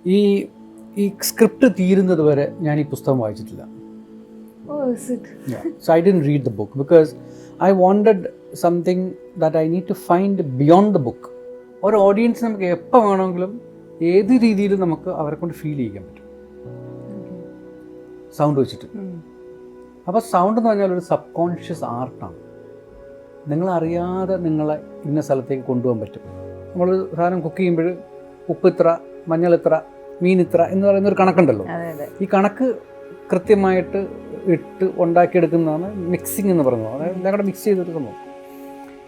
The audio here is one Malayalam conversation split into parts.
ഈ സ്ക്രിപ്റ്റ് തീരുന്നത് വരെ ഞാൻ ഈ പുസ്തകം വായിച്ചിട്ടില്ല. So I didn't read the book because I wanted something that I need to find beyond the book. ഒരു ഓഡിയൻസ് നമുക്ക് എപ്പോൾ വേണമെങ്കിലും ഏത് രീതിയിലും നമുക്ക് അവരെ കൊണ്ട് ഫീൽ ചെയ്യിക്കാൻ പറ്റും സൗണ്ട് വെച്ചിട്ട്. അപ്പോൾ സൗണ്ട് എന്ന് പറഞ്ഞാൽ ഒരു സബ് കോൺഷ്യസ് ആർട്ടാണ്. നിങ്ങളറിയാതെ നിങ്ങളെ ഇന്ന സ്ഥലത്തേക്ക് കൊണ്ടുപോകാൻ പറ്റും. നമ്മൾ സാധനം കുക്ക് ചെയ്യുമ്പോൾ ഉപ്പ് ഇത്ര, മഞ്ഞൾ ഇത്ര, മീൻ ഇത്ര എന്ന് പറയുന്നൊരു കണക്കുണ്ടല്ലോ. ഈ കണക്ക് കൃത്യമായിട്ട് ഇട്ട് ഉണ്ടാക്കിയെടുക്കുന്നതാണ് മിക്സിംഗ് എന്ന് പറയുന്നത്. അതായത് എല്ലാം കൂടെ മിക്സ് ചെയ്തിട്ട് സംഭവം.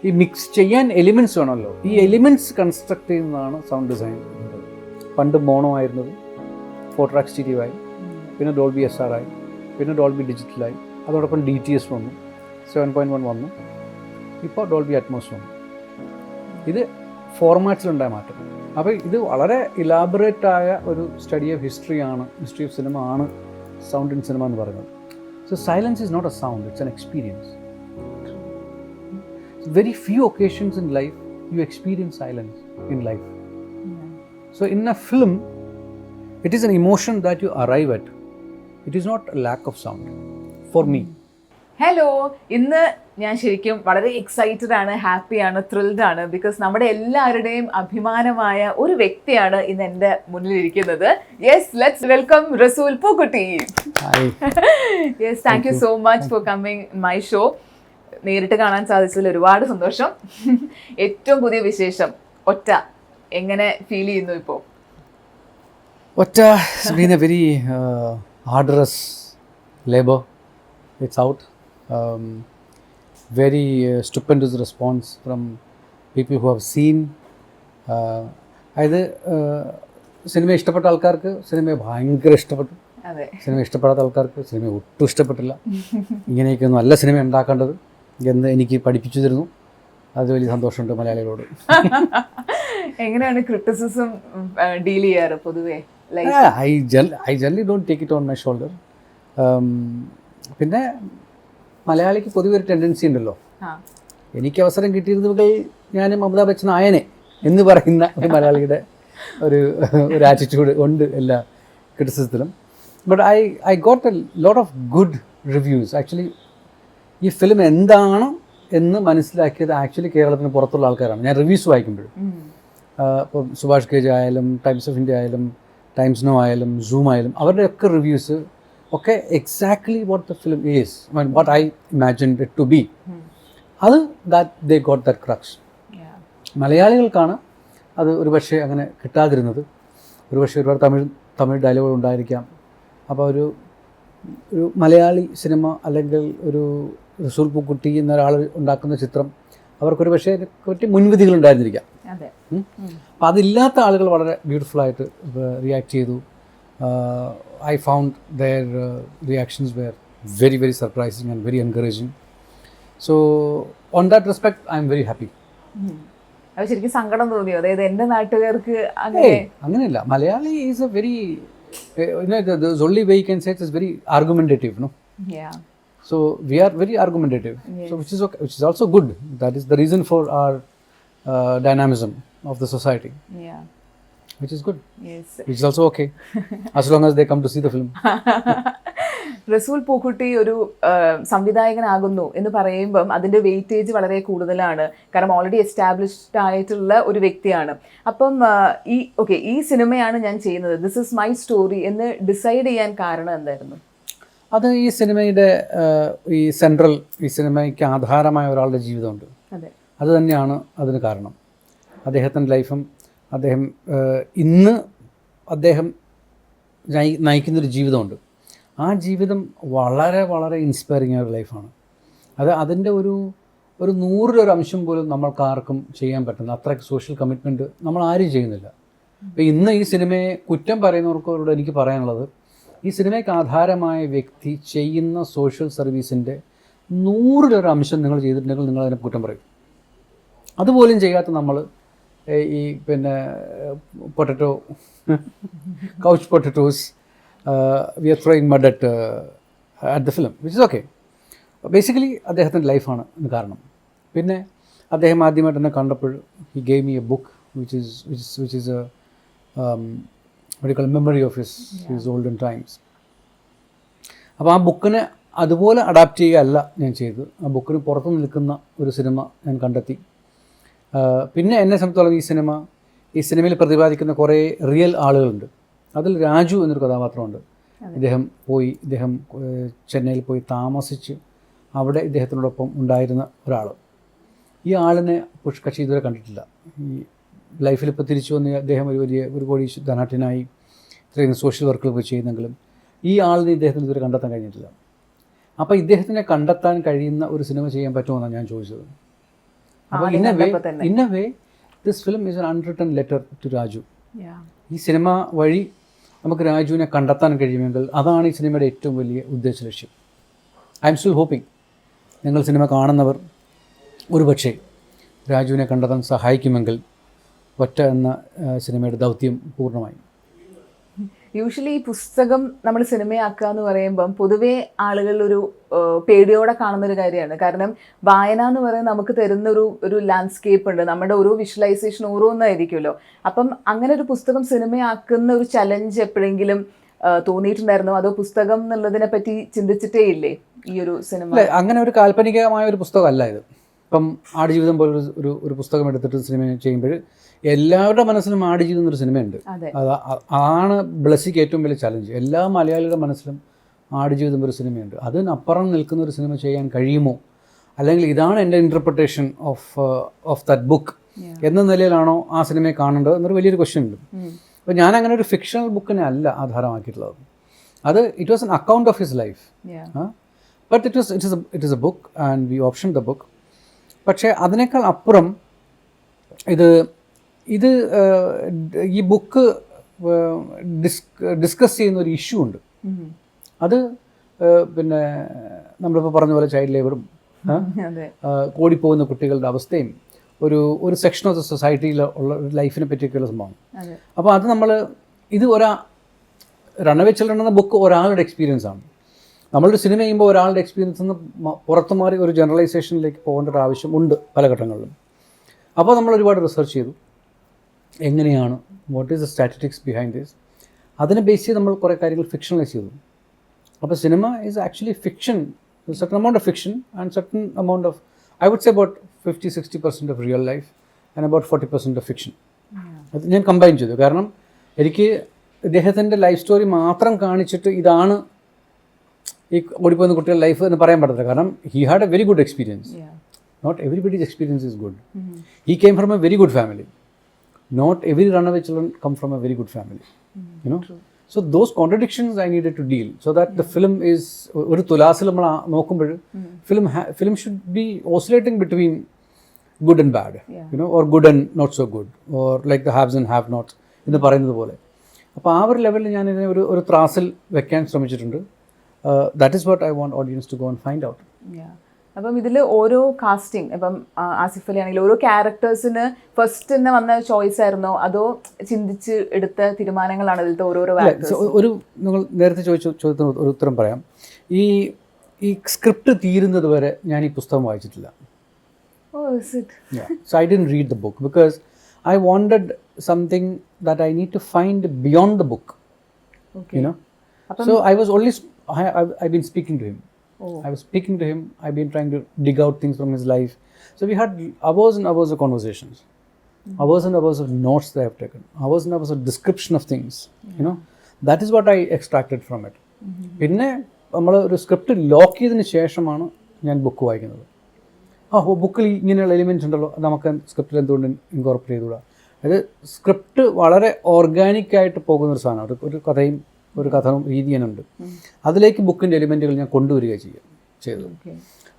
ഈ മിക്സ് ചെയ്യാൻ എലിമെൻറ്റ്സ് വേണമല്ലോ. ഈ എലിമെൻറ്റ്സ് കൺസ്ട്രക്ട് ചെയ്യുന്നതാണ് സൗണ്ട് ഡിസൈൻ. പണ്ട് മോണോ ആയിരുന്നത് 4 ട്രാക്ക് സ്റ്റീരിയോയായി, പിന്നെ ഡോൾബി SR ആയി, പിന്നെ ഡോൾബി ഡിജിറ്റലായി, അതോടൊപ്പം DTS വന്നു, 7.1 വന്നു, ഇപ്പോൾ ഡോൾബി അറ്റ്മോസ് വന്നു. ഇത് ഫോർമാറ്റ്സിലുണ്ടായ മാറ്റം. അപ്പോൾ ഇത് വളരെ ഇലാബറേറ്റായ ഒരു study of history of cinema ആണ് സൗണ്ട് ഇൻ സിനിമ എന്ന് പറയുന്നത്. So silence is not a sound, it's an experience. Very few occasions in life you experience silence in life. So in a film, it is an emotion that you arrive at. It is not a lack of sound for me. Hello, ഇന്ന് ഞാൻ ശരിക്കും വളരെ എക്സൈറ്റഡ് ആണ്, ഹാപ്പിയാണ്, ത്രിൽഡ് ആണ്. ബിക്കോസ് നമ്മുടെ എല്ലാവരുടെയും അഭിമാനമായ ഒരു വ്യക്തിയാണ് ഇന്ന് എൻ്റെ മുന്നിലിരിക്കുന്നത്. യെസ്, ലെറ്റ്സ് വെൽക്കം റസൂൽ Pookutty. Yes, thank you so much for coming my show. നേരിട്ട് കാണാൻ സാധിച്ചതിൽ ഒരുപാട് സന്തോഷം. ഏറ്റവും പുതിയ വിശേഷം ഒറ്റ എങ്ങനെ ഫീൽ ചെയ്യുന്നു ഇപ്പോൾ? ഒറ്റ has been a very arduous labor. It's out. Very stupendous response from people who have seen. അതായത് സിനിമ ഇഷ്ടപ്പെട്ട ആൾക്കാർക്ക് സിനിമയെ ഭയങ്കര ഇഷ്ടപ്പെട്ടു, സിനിമ ഇഷ്ടപ്പെടാത്ത ആൾക്കാർക്ക് സിനിമ ഒട്ടും ഇഷ്ടപ്പെട്ടില്ല. ഇങ്ങനെയൊക്കെയൊന്നും അല്ല സിനിമ ഉണ്ടാക്കേണ്ടത് എന്ന് എനിക്ക് പഠിപ്പിച്ചു തരുന്നു. അത് വലിയ സന്തോഷമുണ്ട് മലയാളികളോട്. എങ്ങനെയാണ് ക്രിറ്റിസിസം ഡീൽ ചെയ്യാറ് പൊതുവേ? I generally don't take it on my shoulder. പിന്നെ മലയാളിക്ക് പൊതുവെ ഒരു ടെൻഡൻസി ഉണ്ടല്ലോ, എനിക്ക് അവസരം കിട്ടിയിരുന്നെങ്കിൽ ഞാൻ അമിതാഭ് ബച്ചൻ ആയനെ എന്ന് പറയുന്ന ഒരു മലയാളിയുടെ ഒരു ആറ്റിറ്റ്യൂഡ് ഉണ്ട് എല്ലാ ക്രിറ്റിസിസത്തിലും. But I got a lot of good reviews. Actually ഈ ഫിലിം എന്താണ് എന്ന് മനസ്സിലാക്കിയത് ആക്ച്വലി കേരളത്തിന് പുറത്തുള്ള ആൾക്കാരാണ്. ഞാൻ റിവ്യൂസ് വായിക്കുമ്പോഴും ഇപ്പോൾ സുഭാഷ് കേജ് ആയാലും ടൈംസ് ഓഫ് ഇന്ത്യ ആയാലും ടൈംസ് നോ ആയാലും സൂം ആയാലും അവരുടെയൊക്കെ റിവ്യൂസ് ഒക്കെ exactly what the film is, what I imagined it to be. അത് ദേ ഗോട്ട് ദാറ്റ് ക്രക്സ്. മലയാളികൾക്കാണ് അത് ഒരുപക്ഷെ അങ്ങനെ കിട്ടാതിരുന്നത്. ഒരുപക്ഷെ ഒരുപാട് തമിഴ് ഡയലോഗുകൾ ഉണ്ടായിരിക്കാം. അപ്പോൾ ഒരു മലയാളി സിനിമ അല്ലെങ്കിൽ ഒരു റസൂൽ പൂക്കുട്ടി എന്നൊരാൾ ഉണ്ടാക്കുന്ന ചിത്രം അവർക്കൊരു പക്ഷേ പറ്റി മുൻവിധികൾ ഉണ്ടായിരുന്നിരിക്കാം. അപ്പോൾ അതില്ലാത്ത ആളുകൾ വളരെ ബ്യൂട്ടിഫുള്ളായിട്ട് റിയാക്ട് ചെയ്തു. I found their reactions were very, very surprising and very encouraging. So on that respect, I am very happy. അത് ശരിക്കും സങ്കടം തോന്നിയോ? അതായത് എൻ്റെ നാട്ടുകാർക്ക് അങ്ങനെയല്ല. Malayali is a very, the only way you can say it is very argumentative, no? Yeah. So we are very argumentative. Yes. So which is okay, which is also good. That is the reason for our dynamism of the society. Yeah. Which is good. Yes. Which is also okay. As long as they come to see the film. റസൂൽ പൂക്കുട്ടി ഒരു സംവിധായകനാകുന്നു എന്ന് പറയുമ്പം അതിൻ്റെ വെയിറ്റേജ് വളരെ കൂടുതലാണ്. കാരണം ഓൾറെഡി എസ്റ്റാബ്ലിഷ്ഡ് ആയിട്ടുള്ള ഒരു വ്യക്തിയാണ്. അപ്പം ഈ സിനിമയാണ് ഞാൻ ചെയ്യുന്നത്, ദിസ് ഇസ് മൈ സ്റ്റോറി എന്ന് ഡിസൈഡ് ചെയ്യാൻ കാരണം എന്തായിരുന്നു? അത് ഈ സിനിമയുടെ ഈ സിനിമയ്ക്ക് ആധാരമായ ഒരാളുടെ ജീവിതമുണ്ട്. അത് തന്നെയാണ് അതിന് കാരണം. അദ്ദേഹത്തിൻ്റെ ലൈഫും ഇന്ന് അദ്ദേഹം നയിക്കുന്നൊരു ജീവിതമുണ്ട്. ആ ജീവിതം വളരെ വളരെ ഇൻസ്പയറിംഗ് ആയ ഒരു ലൈഫാണ്. അതിൻ്റെ ഒരു 100 അംശം പോലും നമ്മൾക്കാർക്കും ചെയ്യാൻ പറ്റുന്ന അത്രയ്ക്ക് സോഷ്യൽ കമ്മിറ്റ്മെൻറ്റ് നമ്മൾ ആരും ചെയ്യുന്നില്ല. അപ്പോൾ ഇന്ന് ഈ സിനിമയെ കുറ്റം പറയുന്നവർക്കോട് എനിക്ക് പറയാനുള്ളത്, ഈ സിനിമയ്ക്ക് ആധാരമായ വ്യക്തി ചെയ്യുന്ന സോഷ്യൽ സർവീസിൻ്റെ 100 അംശം നിങ്ങൾ ചെയ്തിട്ടുണ്ടെങ്കിൽ നിങ്ങളതിനെ കുറ്റം പറയും. അതുപോലും ചെയ്യാത്ത നമ്മൾ ഈ പിന്നെ potato couch potatoes we are throwing mud at the film which is okay. Basically അദ്ദേഹത്തിൻ്റെ ലൈഫാണ് കാരണം. പിന്നെ അദ്ദേഹം ആദ്യമായിട്ട് എന്നെ കണ്ടപ്പോൾ he gave me a book which is memory of his olden times. അപ്പോൾ ആ ബുക്കിനെ അതുപോലെ അഡാപ്റ്റ് ചെയ്യുകയല്ല ഞാൻ ചെയ്തത്. ആ ബുക്കിന് പുറത്തു നിൽക്കുന്ന ഒരു സിനിമ ഞാൻ കണ്ടെത്തി. പിന്നെ എന്നെ സംബന്ധിച്ചോളം ഈ സിനിമയിൽ പ്രതിപാദിക്കുന്ന കുറേ റിയൽ ആളുകളുണ്ട്. അതിൽ രാജു എന്നൊരു കഥാപാത്രമുണ്ട്. ഇദ്ദേഹം ചെന്നൈയിൽ പോയി താമസിച്ച് അവിടെ ഇദ്ദേഹത്തിനോടൊപ്പം ഉണ്ടായിരുന്ന ഒരാൾ. ഈ ആളിനെ പുഷ്കശി ഇതുവരെ കണ്ടിട്ടില്ല. ഈ ലൈഫിൽ ഇപ്പോൾ തിരിച്ചു വന്ന് അദ്ദേഹം ഒരു കോടി ധനാട്ടിനായി ഇത്രയും സോഷ്യൽ വർക്കുകൾ ചെയ്യുന്നെങ്കിലും ഈ ആളിനെ ഇദ്ദേഹത്തിന് ഇതുവരെ കണ്ടെത്താൻ കഴിഞ്ഞിട്ടില്ല. അപ്പോൾ ഇദ്ദേഹത്തിനെ കണ്ടെത്താൻ കഴിയുന്ന ഒരു സിനിമ ചെയ്യാൻ പറ്റുമെന്നാണ് ഞാൻ ചോദിച്ചത്. അപ്പോൾ in a way this film is an unwritten letter to Raju. ഈ സിനിമ വഴി നമുക്ക് രാജുവിനെ കണ്ടെത്താൻ കഴിയുമെങ്കിൽ അതാണ് ഈ സിനിമയുടെ ഏറ്റവും വലിയ ഉദ്ദേശ ലക്ഷ്യം. ഐ എം സ്റ്റിൽ ഹോപ്പിംഗ് നിങ്ങൾ സിനിമ കാണുന്നവർ ഒരുപക്ഷെ രാജുവിനെ കണ്ടെത്താൻ സഹായിക്കുമെങ്കിൽ ഒറ്റ എന്ന സിനിമയുടെ ദൗത്യം പൂർണ്ണമായി. യൂഷ്വലി ഈ പുസ്തകം നമ്മൾ സിനിമയാക്കുക എന്ന് പറയുമ്പം പൊതുവേ ആളുകൾ ഒരു പേടിയോടെ കാണുന്നൊരു കാര്യമാണ്. കാരണം വായന എന്ന് പറയുന്നത് നമുക്ക് തരുന്ന ഒരു ലാൻഡ്സ്കേപ്പ് ഉണ്ട്, നമ്മുടെ ഓരോ വിഷ്വലൈസേഷൻ ഓരോന്നായിരിക്കുമല്ലോ. അപ്പം അങ്ങനെ ഒരു പുസ്തകം സിനിമയാക്കുന്ന ഒരു ചലഞ്ച് എപ്പോഴെങ്കിലും തോന്നിയിട്ടുണ്ടായിരുന്നോ? അതോ പുസ്തകം എന്നുള്ളതിനെ പറ്റി ചിന്തിച്ചിട്ടേ ഇല്ലേ ഈ ഒരു സിനിമ? അങ്ങനെ ഒരു കാൽപ്പനികമായ ഒരു പുസ്തകമല്ല ഇത്. ഇപ്പം ആടുജീവിതം പോലെ ഒരു പുസ്തകം എടുത്തിട്ട് സിനിമ ചെയ്യുമ്പോൾ എല്ലാവരുടെ മനസ്സിലും ആടുജീവിതം എന്നൊരു സിനിമയുണ്ട്. അതാണ് ബ്ലസ്സിക്ക് ഏറ്റവും വലിയ ചലഞ്ച്. എല്ലാ മലയാളികളുടെ മനസ്സിലും ആടുജീവിതം ഒരു സിനിമയുണ്ട്. അതിനപ്പുറം നിൽക്കുന്ന ഒരു സിനിമ ചെയ്യാൻ കഴിയുമോ, അല്ലെങ്കിൽ ഇതാണ് എൻ്റെ ഇൻ്റർപ്രിട്ടേഷൻ ഓഫ് ദാറ്റ് ബുക്ക് എന്ന നിലയിലാണോ ആ സിനിമയെ കാണേണ്ടത് എന്നൊരു വലിയൊരു ക്വസ്റ്റ്യൻ ഉണ്ട്. അപ്പോൾ ഞാൻ അങ്ങനെ ഒരു ഫിക്ഷണൽ ബുക്കിനെ അല്ല ആധാരമാക്കിയിട്ടുള്ളത്. It was an account of his life, but it is a book and we option the book. പക്ഷേ അതിനേക്കാൾ അപ്പുറം ഈ ബുക്ക് ഡിസ്കസ് ചെയ്യുന്ന ഒരു ഇഷ്യൂ ഉണ്ട്. അത് പിന്നെ നമ്മളിപ്പോൾ പറഞ്ഞ പോലെ ചൈൽഡ് ലേബറും ഓടിപ്പോകുന്ന കുട്ടികളുടെ അവസ്ഥയും ഒരു സെക്ഷൻ ഓഫ് ദ സൊസൈറ്റിയിൽ ഉള്ള ലൈഫിനെ പറ്റിയൊക്കെയുള്ള സംഭവം. അപ്പോൾ അത് റണ്ണവേ ചിൽഡ്രൻ എന്ന ബുക്ക് ഒരാളുടെ എക്സ്പീരിയൻസ് ആണ്. നമ്മളൊരു സിനിമ ചെയ്യുമ്പോൾ ഒരാളുടെ എക്സ്പീരിയൻസ് നിന്ന് പുറത്തു മാറി ഒരു ജനറലൈസേഷനിലേക്ക് പോകേണ്ട ഒരു ആവശ്യം ഉണ്ട് പല ഘട്ടങ്ങളിലും. അപ്പോൾ നമ്മൾ ഒരുപാട് റിസർച്ച് ചെയ്തു, എങ്ങനെയാണ്, what is the statistics behind this. അതിനെ ബേസ് ചെയ്ത് നമ്മൾ കുറേ കാര്യങ്ങൾ ഫിക്ഷണലൈസ് ചെയ്തു. അപ്പോൾ സിനിമ is actually fiction, certain amount of fiction and certain amount of, I would say about 50-60% of real life and about 40% of fiction. അത് ഞാൻ കമ്പൈൻ ചെയ്തു. കാരണം എനിക്ക് ഇദ്ദേഹത്തിൻ്റെ ലൈഫ് സ്റ്റോറി മാത്രം കാണിച്ചിട്ട് ഇതാണ് ഈ ഓടിപ്പോകുന്ന കുട്ടികളുടെ ലൈഫ് എന്ന് പറയാൻ പറ്റത്തില്ല. കാരണം he had a very good experience. Not everybody's experience is good. He came from a very good family. Not every runaway children come from a very good family, you know. True. So those contradictions I needed to deal, so that the film is ഒരു തുലാസിൽ നമ്മൾ നോക്കുമ്പോൾ film should be oscillating between good and bad, you know, or good and not so good, or like the haves and have not എന്ന് പറയുന്നത് പോലെ. അപ്പോൾ ആ ഒരു ലെവലിൽ ഞാൻ ഇതിനെ ഒരു ത്രാസിൽ വെക്കാൻ ശ്രമിച്ചിട്ടുണ്ട്. That is what I want audience to go and find out. അപ്പം ഇതിൽ ഓരോ കാസ്റ്റിംഗ്, ഇപ്പം ആസിഫ് അലി ആണെങ്കിൽ ഓരോ ക്യാരക്ടേഴ്സിന് ഫസ്റ്റ് തന്നെ വന്ന ചോയ്സ് ആയിരുന്നോ, അതോ ചിന്തിച്ച് എടുത്ത തീരുമാനങ്ങളാണ് ഇതിലത്തെ ഓരോരോ? നിങ്ങൾ നേരത്തെ ചോദ്യത്തിന് ഒരു ഉത്തരം പറയാം. ഈ സ്ക്രിപ്റ്റ് തീരുന്നത് വരെ ഞാൻ ഈ പുസ്തകം വായിച്ചിട്ടില്ല. So I didn't read the book because I wanted something that I need to find beyond the book. Okay. You know, so I've been speaking to him. I was speaking to him. I've been trying to dig out things from his life. So we had hours and hours of conversations, hours and hours of notes that I have taken, hours and hours of description of things. You know, that is what I extracted from it. പിന്നെ നമ്മൾ ഒരു സ്ക്രിപ്റ്റ് ലോക്ക് ചെയ്തതിന് ശേഷമാണ് ഞാൻ ബുക്ക് വായിക്കുന്നത്. ബുക്കിൽ ഇങ്ങനെയുള്ള എലിമെൻറ്റ്സ് ഉണ്ടല്ലോ, നമുക്ക് സ്ക്രിപ്റ്റിൽ എന്തുകൊണ്ട് ഇൻകോർപ്പറേറ്റ് ചെയ്തുകൂടാ. അത് സ്ക്രിപ്റ്റ് വളരെ ഓർഗാനിക്കായിട്ട് പോകുന്നൊരു സാധനമാണ്. ഒരു കഥയും ഒരു കഥവും രീതിയുണ്ട്. അതിലേക്ക് ബുക്കിൻ്റെ എലിമെൻറ്റുകൾ ഞാൻ കൊണ്ടുവരിക ചെയ്തത്.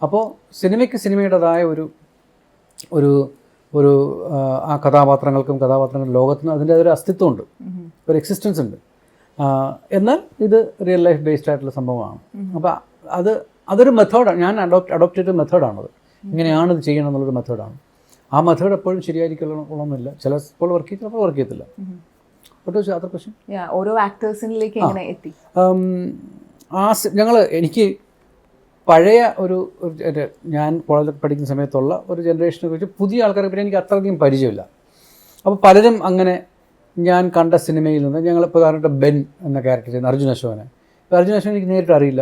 അപ്പോൾ സിനിമയുടേതായ ഒരു ആ കഥാപാത്രങ്ങളുടെ ലോകത്തിനും അതിൻ്റെ ഒരു അസ്തിത്വമുണ്ട്, ഒരു എക്സിസ്റ്റൻസ് ഉണ്ട്. എന്നാൽ ഇത് റിയൽ ലൈഫ് ബേസ്ഡ് ആയിട്ടുള്ള സംഭവമാണ്. അപ്പോൾ അതൊരു മെത്തേഡാണ്. ഞാൻ അഡോപ്റ്റ് ചെയ്ത മെത്തേഡാണത്. ഇങ്ങനെയാണ് ഇത് ചെയ്യണം എന്നുള്ളൊരു മെത്തേഡാണ്. ആ മെത്തേഡ് എപ്പോഴും ശരിയായിരിക്കണമെന്നില്ല. ചിലപ്പോൾ വർക്ക് ചെയ്യും, ചിലപ്പോൾ വർക്ക് ചെയ്യത്തില്ല. ഓരോ ആക്ടേഴ്സിലേക്ക് എങ്ങനെ എത്തി? എനിക്ക് പഴയ ഞാൻ കോളേജിൽ പഠിക്കുന്ന സമയത്തുള്ള ഒരു ജനറേഷനെ കുറിച്ച് പുതിയ ആൾക്കാരെ പറ്റി എനിക്ക് അത്രയധികം പരിചയമില്ല. അപ്പോൾ പലരും അങ്ങനെ ഞാൻ കണ്ട സിനിമയിൽ നിന്ന് ഞങ്ങൾ പ്രധാനപ്പെട്ട ബെൻ എന്ന ക്യാരക്ടർ ചെയ്യുന്ന അർജുൻ അശോകനെ. ഇപ്പോൾ അർജുൻ അശോകൻ എനിക്ക് നേരിട്ട് അറിയില്ല,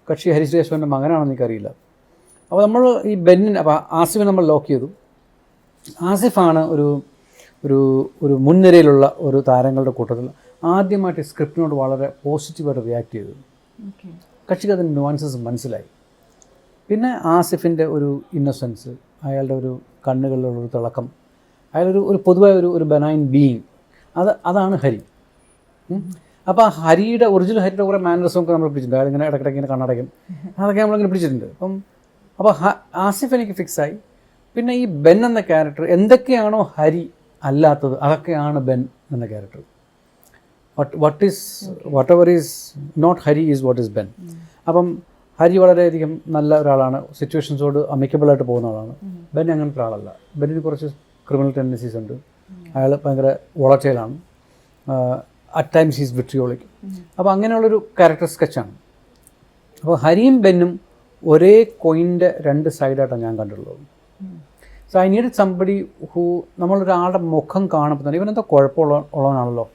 കക്ഷി ഹരിശ്രീ അശോകൻ്റെ മകനാണെന്ന് എനിക്കറിയില്ല. അപ്പോൾ നമ്മൾ ഈ ബെന്നിന്, അപ്പോൾ ആസിഫിനെ നമ്മൾ ലോക്ക് ചെയ്തു. ആസിഫാണ് ഒരു ഒരു ഒരു മുൻനിരയിലുള്ള ഒരു താരങ്ങളുടെ കൂട്ടത്തിൽ ആദ്യമായിട്ട് സ്ക്രിപ്റ്റിനോട് വളരെ പോസിറ്റീവായിട്ട് റിയാക്ട് ചെയ്തത്. കക്ഷിക്ക് അതിൻ്റെ നുവാൻസസ് മനസ്സിലായി. പിന്നെ ആസിഫിൻ്റെ ഒരു ഇന്നസെൻസ്, അയാളുടെ ഒരു കണ്ണുകളിലുള്ളൊരു തിളക്കം, അയാളൊരു പൊതുവായ ഒരു ബെനൈൻ ബീയിങ്, അതാണ് ഹരി. അപ്പോൾ ഹരിയുടെ ഒറിജിനൽ ഹരിയുടെ കുറേ മാനറിസമൊക്കെ നമ്മൾ പിടിച്ചിട്ടുണ്ട്. അയാളിങ്ങനെ ഇടയ്ക്കിടയ്ക്ക് ഇങ്ങനെ കണ്ണടയ്ക്കും, അതൊക്കെ നമ്മളിങ്ങനെ പിടിച്ചിട്ടുണ്ട്. അപ്പോൾ ആസിഫ് എനിക്ക് ഫിക്സായി. പിന്നെ ഈ ബെൻ എന്ന ക്യാരക്ടർ എന്തൊക്കെയാണോ ഹരി അല്ലാത്തത് അതൊക്കെയാണ് ബെൻ എന്ന character. Whatever is not Hari is what is Ben. അപ്പം ഹരി വളരെയധികം നല്ല ഒരാളാണ്, സിറ്റുവേഷൻസോട് അമിക്കബിളായിട്ട് പോകുന്ന ആളാണ്. ബെൻ അങ്ങനത്തെ ഒരാളല്ല. ബെന്നിന് കുറച്ച് ക്രിമിനൽ ടെൻഡൻസീസ് ഉണ്ട്. അയാൾ ഭയങ്കര വോളറ്റൈലാണ്, അറ്റ് ടൈംസ് ഈസ് വിട്രിയോളിക്. അപ്പോൾ അങ്ങനെയുള്ളൊരു ക്യാരക്ടർ സ്കെച്ചാണ്. അപ്പോൾ ഹരിയും ബെന്നും ഒരേ കോയിൻ്റെ രണ്ട് സൈഡായിട്ടാണ് ഞാൻ കണ്ടിട്ടുള്ളത്. So I need somebody who, നമ്മളൊരാളുടെ മുഖം കാണുമ്പോൾ തന്നെ ഇവനെന്തോ കുഴപ്പമുള്ളവനാണല്ലോ,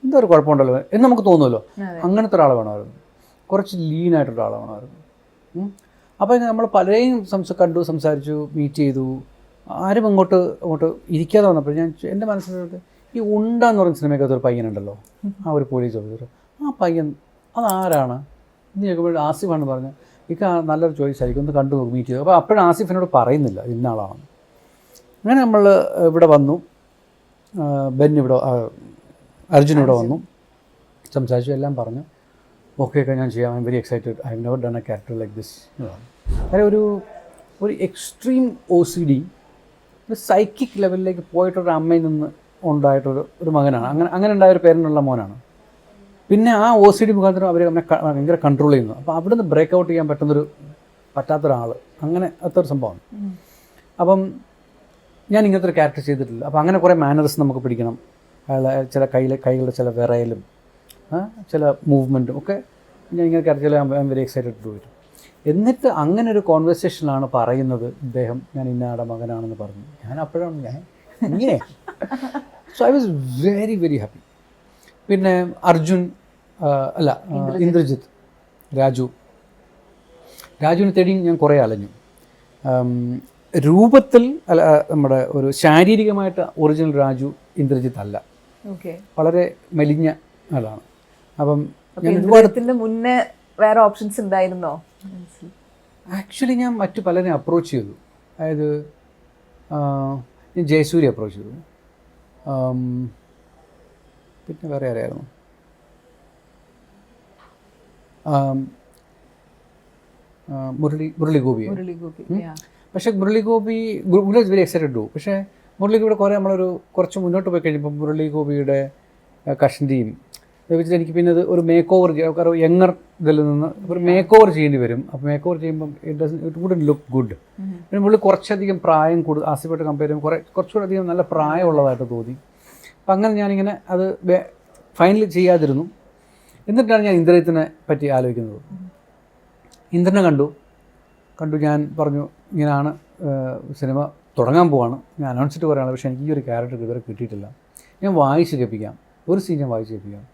എന്തോ ഒരു കുഴപ്പമുണ്ടല്ലോ എന്ന് നമുക്ക് തോന്നുമല്ലോ. അങ്ങനത്തെ ഒരാളെ വേണമായിരുന്നു, കുറച്ച് ലീനായിട്ടുള്ള ആളെ വേണമായിരുന്നു. അപ്പോൾ നമ്മൾ പലരെയും കണ്ടു, സംസാരിച്ചു, മീറ്റ് ചെയ്തു. ആരും അങ്ങോട്ട് ഇരിക്കാതെ വന്നപ്പോൾ എൻ്റെ മനസ്സിലോട്ട് ഈ ഉണ്ട എന്ന് പറയുന്ന സിനിമയ്ക്കകത്ത് ഒരു പയ്യനുണ്ടല്ലോ, ആ ഒരു പോലീസ് ഓഫീസർ, ആ പയ്യൻ അതാരാണ് എന്ന് ചോദിക്കുമ്പോൾ ആസിഫാണെന്ന് പറഞ്ഞു. എനിക്ക് നല്ലൊരു ചോയ്സ് ആയിരിക്കും, ഒന്ന് കണ്ടു മീറ്റ് ചെയ്തു. അപ്പോൾ അപ്പോഴും ആസിഫിനോട് പറയുന്നില്ല ഇന്ന ആളാണെന്ന്. അങ്ങനെ നമ്മൾ ഇവിടെ വന്നു, ബെൻ ഇവിടെ, അർജുൻ ഇവിടെ വന്നു, സംസാരിച്ചു, എല്ലാം പറഞ്ഞു. ഓക്കെ ഞാൻ ചെയ്യാം, I M very excited, I have never done A character like this. അങ്ങനെ ഒരു എക്സ്ട്രീം OCD, ഒരു സൈക്കിക് ലെവലിലേക്ക് പോയിട്ടൊരു അമ്മയിൽ നിന്ന് ഉണ്ടായിട്ടൊരു മകനാണ്. അങ്ങനെ ഉണ്ടായൊരു പേരനുള്ള മോനാണ്. പിന്നെ ആ OCD മുഖാന്തരം അവർ അവനെ ഭയങ്കര കൺട്രോൾ ചെയ്യുന്നു. അപ്പോൾ അവിടെ നിന്ന് ബ്രേക്ക് ഔട്ട് ചെയ്യാൻ പറ്റാത്തൊരാൾ, അങ്ങനെ അത്ര സംഭവമാണ്. അപ്പം ഞാൻ ഇങ്ങനത്തെ ഒരു ക്യാരക്ടർ ചെയ്തിട്ടില്ല. അപ്പോൾ അങ്ങനെ കുറേ മാനേഴ്സ് നമുക്ക് പിടിക്കണം. ചില കൈകളുടെ ചില വിറയലും ചില മൂവ്മെൻറ്റും ഒക്കെ ഞാൻ ഇങ്ങനെ character I'm very excited to do it. എന്നിട്ട് അങ്ങനെ ഒരു കോൺവെർസേഷനിലാണ് പറയുന്നത് ഇദ്ദേഹം ഞാൻ ഇന്നയാളുടെ മകനാണെന്ന് പറഞ്ഞു. ഞാൻ അപ്പോഴാണ് ഇങ്ങനെ. So I was very very happy. പിന്നെ അർജുൻ ഇന്ദ്രജിത്ത്, രാജുവിനെ തേടി ഞാൻ കുറേ അലഞ്ഞു. രൂപത്തിൽ നമ്മുടെ ഒരു ശാരീരികമായിട്ട് ഒറിജിനൽ രാജു ഇന്ദ്രജിത്ത് അല്ല, വളരെ മെലിഞ്ഞ ആളാണ്. അപ്പം ഞാൻ മുന്നേ വേറെ ഓപ്ഷൻസ് ഉണ്ടായിരുന്നോ? ആക്ച്വലി ഞാൻ മറ്റു പലരെയും അപ്രോച്ച് ചെയ്തു. അതായത് ഞാൻ ജയസൂര്യ അപ്രോച്ച് ചെയ്തു, പിന്നെ വേറെ ആരായിരുന്നു, മുരളി ഗോപി. പക്ഷേ Murali Gopi was very excited to. പക്ഷേ മുരളി ഗോപിയുടെ കുറേ കുറച്ച് മുന്നോട്ട് പോയി കഴിഞ്ഞപ്പോൾ മുരളി ഗോപിയുടെ കഷണ്ടിയും വെച്ചിട്ട് എനിക്ക് പിന്നെ അത് ഒരു മേക്ക് ഓവർ ചെയ്യാം, യങ്ങർ ഇതിൽ നിന്ന് ഒരു മേക്ക് ഓവർ ചെയ്യേണ്ടി വരും. അപ്പോൾ മേക്ക് ഓവർ ചെയ്യുമ്പം ഇറ്റ് വുഡൻ ലുക്ക് ഗുഡ്. പിന്നെ മുരളി കുറച്ചധികം പ്രായം ആസിഫായിട്ട് കമ്പയർ ചെയ്യുമ്പോൾ കുറച്ചുകൂടെ അധികം നല്ല പ്രായമുള്ളതായിട്ട് തോന്നി. അപ്പം അങ്ങനെ ഞാനിങ്ങനെ അത് ഫൈനലി ചെയ്യാതിരുന്നു. എന്നിട്ടാണ് ഞാൻ ഇന്ദ്രജിത്തിനെ പറ്റി ആലോചിക്കുന്നത്. ഇന്ദ്രനെ കണ്ടു ഞാൻ പറഞ്ഞു ഇങ്ങനെയാണ് സിനിമ തുടങ്ങാൻ പോവാണ്, ഞാൻ അനൗൺസിട്ട് പറയുകയാണ്. പക്ഷേ എനിക്ക് ഈ ഒരു ക്യാരക്ടർ ഇതുവരെ കിട്ടിയിട്ടില്ല. ഞാൻ വായിച്ച് കേൾപ്പിക്കാം, ഒരു സീൻ ഞാൻ വായിച്ച് കേൾപ്പിക്കാം,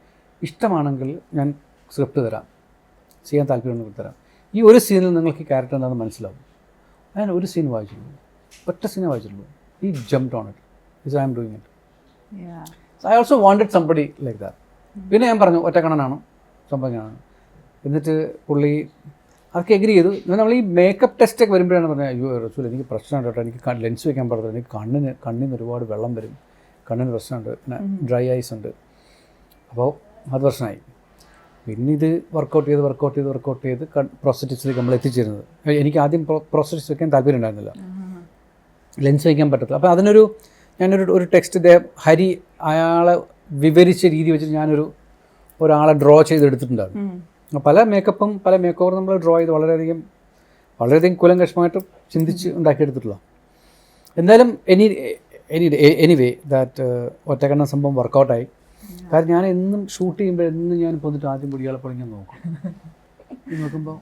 ഇഷ്ടമാണെങ്കിൽ ഞാൻ സ്ക്രിപ്റ്റ് തരാം, ചെയ്യാൻ താല്പര്യമുണ്ടെങ്കിൽ തരാം. ഈ ഒരു സീനിൽ നിങ്ങൾക്ക് ഈ ക്യാരക്ടർ എന്താണെന്ന് മനസ്സിലാവും. ഞാൻ ഒരു സീൻ വായിച്ചിട്ടുള്ളൂ, ഒറ്റ സീനെ വായിച്ചിട്ടുള്ളൂ. ഈ jumped on it, is I am doing it. I also wanted somebody like that. പിന്നെ ഞാൻ പറഞ്ഞു ഒറ്റക്കണ്ണനാണ് സംഭവമാണ്. എന്നിട്ട് പുള്ളി അതൊക്കെ എഗ്രി ചെയ്തു. നമ്മൾ ഈ മേക്കപ്പ് ടെസ്റ്റൊക്കെ വരുമ്പോഴാണ് പറഞ്ഞത്, അയ്യോ റസൂൽ എനിക്ക് പ്രശ്നമുണ്ട് കേട്ടോ, എനിക്ക് ലെൻസ് വയ്ക്കാൻ പാടില്ല, എനിക്ക് കണ്ണിന് ഒരുപാട് വെള്ളം വരും, കണ്ണിന് പ്രശ്നമുണ്ട്, പിന്നെ ഡ്രൈ ഐസ് ഉണ്ട്. അപ്പോൾ അത് പ്രശ്നമായി. പിന്നെ ഇത് വർക്കൗട്ട് ചെയ്ത് പ്രോസ്റ്ററ്റിക്സിലേക്ക് നമ്മൾ എത്തിച്ചേരുന്നത്. എനിക്ക് ആദ്യം പ്രോസ്റ്ററ്റിക്സ് വയ്ക്കാൻ താല്പര്യം ഉണ്ടായിരുന്നില്ല, ലെൻസ് വയ്ക്കാൻ പറ്റത്തില്ല. അപ്പോൾ ഞാനൊരു ടെക്സ്റ്റ് ഹരി അയാളെ വിവരിച്ച രീതി വെച്ചിട്ട് ഒരാളെ ഡ്രോ ചെയ്തെടുത്തിട്ടുണ്ടായിരുന്നു. പല മേക്കപ്പും പല മേക്ക് ഓവർ നമ്മൾ ഡ്രോ ചെയ്ത് വളരെയധികം കുലങ്കഷമായിട്ട് ചിന്തിച്ച് ഉണ്ടാക്കിയെടുത്തിട്ടുള്ള. എന്തായാലും എനിവേ ദാറ്റ് ഒറ്റക്കണ്ണ സംഭവം വർക്കൗട്ടായി. കാരണം ഞാൻ എന്നും ഷൂട്ട് ചെയ്യുമ്പോൾ ഞാൻ പോന്നിട്ട് ആദ്യം പൊടിയാളെ പൊളിഞ്ഞാൽ നോക്കുമ്പോൾ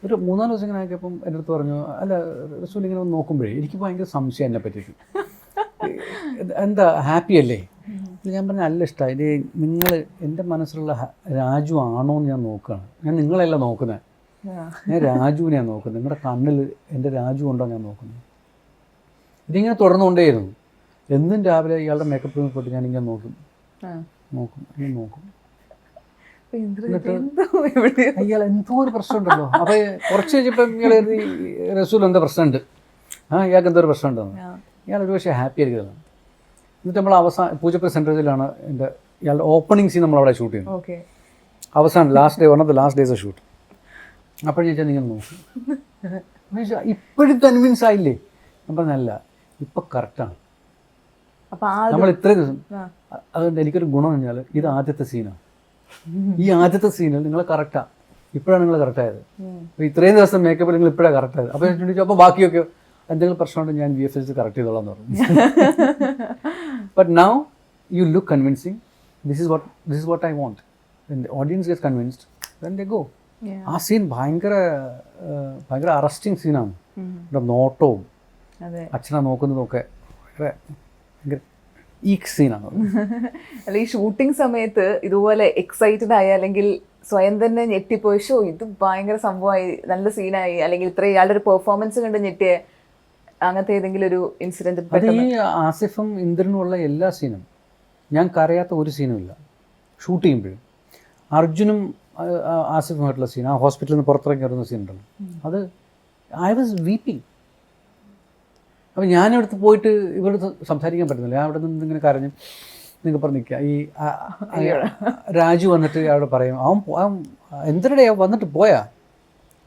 ഒരു 3-4 ദിവസം ഇങ്ങനെ ആക്കിയപ്പം എൻ്റെ അടുത്ത് പറഞ്ഞു, അല്ല റസൂൽ ഇങ്ങനെ നോക്കുമ്പോഴേ എനിക്ക് ഭയങ്കര സംശയം എന്നെ പറ്റിയിട്ട്, എന്താ ഹാപ്പി അല്ലേ, ഞാൻ പറഞ്ഞ നല്ല ഇഷ്ടമായി. ഇത് നിങ്ങൾ എൻ്റെ മനസ്സിലുള്ള രാജു ആണോ എന്ന് ഞാൻ നോക്കുകയാണ്. ഞാൻ നിങ്ങളെല്ലാം നോക്കുന്നത്, ഞാൻ രാജുവിനെയാണ് നോക്കുന്നത്. നിങ്ങളുടെ കണ്ണിൽ എൻ്റെ രാജു ഉണ്ടോ ഞാൻ നോക്കുന്നത്. ഇതിങ്ങനെ തുടർന്നുകൊണ്ടേയിരുന്നു. എന്നും രാവിലെ ഇയാളുടെ മേക്കപ്പ് റൂമിൽ പോയിട്ട് ഞാനിങ്ങനെ നോക്കും. എന്നിട്ട് ഇയാൾ എന്തോ ഒരു പ്രശ്നമുണ്ടല്ലോ. അപ്പോൾ കുറച്ച് കഴിഞ്ഞപ്പം ഇയാൾ റസൂൽ എന്താ പ്രശ്നമുണ്ട്, ഇയാൾക്ക് എന്തോ ഒരു പ്രശ്നമുണ്ടെന്ന്. ഇയാൾ ഒരു പക്ഷേ ഹാപ്പി ആയിരിക്കുന്നത്. എന്നിട്ട് നമ്മൾ പൂജപ്പുര സെൻട്രലിലാണ് ഇയാളുടെ ഓപ്പണിംഗ് സീൻ നമ്മളവിടെ ഷൂട്ട് ചെയ്യുന്നത്. അവസാനം last day, one of the last days of shoot. അപ്പോഴും ചോദിച്ചാൽ നിങ്ങൾ നോക്കും, ഇപ്പോഴും കൺവിൻസ് ആയില്ലേ? ഞാൻ പറഞ്ഞല്ല, ഇപ്പം കറക്റ്റാണ്. നമ്മൾ ഇത്രയും ദിവസം അതുകൊണ്ട് എനിക്കൊരു ഗുണം പറഞ്ഞാൽ ഇത് ആദ്യത്തെ സീനാണ്. ഈ ആദ്യത്തെ സീനിൽ നിങ്ങൾ കറക്റ്റാണ്, ഇപ്പോഴാണ് നിങ്ങൾ കറക്റ്റായത്. അപ്പോൾ ഇത്രയും ദിവസം മേക്കപ്പിൽ നിങ്ങൾ ഇപ്പോഴാണ് കറക്റ്റായത്. അപ്പോൾ ഞാൻ ചോദിച്ചു, അപ്പോൾ ബാക്കിയൊക്കെ എന്തെങ്കിലും പ്രശ്നമുണ്ടെങ്കിൽ ഞാൻ VFX കറക്റ്റ് ചെയ്തോളാം എന്ന് പറഞ്ഞു. But now you look convincing. This is what I want. The audience gets convinced, then they go. ആ സീൻ ഭയങ്കര അറസ്റ്റിങ് സീനാണ്. നോട്ടവും അച്ഛനെ നോക്കുന്നതൊക്കെ ഭയങ്കര ഈ സീനാണ്. അല്ല, ഈ ഷൂട്ടിംഗ് സമയത്ത് ഇതുപോലെ എക്സൈറ്റഡ് ആയി അല്ലെങ്കിൽ സ്വയം തന്നെ ഞെട്ടിപ്പോയി, ഷോ ഇത് ഭയങ്കര സംഭവമായി, നല്ല സീനായി, അല്ലെങ്കിൽ ഇത്ര ഇയാളുടെ ഒരു പെർഫോമൻസ് കണ്ട് ഞെട്ടിയ അങ്ങനത്തെ ഏതെങ്കിലും ഒരു ഇൻസിഡന്റ്? അത് ഈ ആസിഫും ഇന്ദ്രനുമുള്ള എല്ലാ സീനും ഞാൻ കരയാത്ത ഒരു സീനും ഇല്ല. ഷൂട്ട് ചെയ്യുമ്പോഴും അർജുനും ആസിഫുമായിട്ടുള്ള സീൻ, ആ ഹോസ്പിറ്റലിൽ നിന്ന് പുറത്തിറങ്ങി വരുന്ന സീൻ ഉണ്ടല്ലോ, അത് ഐ വാസ് വീപ്പിങ്. അപ്പം ഞാനിവിടുത്തെ പോയിട്ട് ഇവിടുത്തെ സംസാരിക്കാൻ പറ്റുന്നില്ല. ഞാൻ അവിടെ നിന്ന് ഇങ്ങനെ കരഞ്ഞു നിങ്ങൾ പറഞ്ഞ് നിൽക്കുക. ഈ രാജു വന്നിട്ട് അവിടെ പറയും, അവൻ എന്തിനിടെ വന്നിട്ട് പോയാ,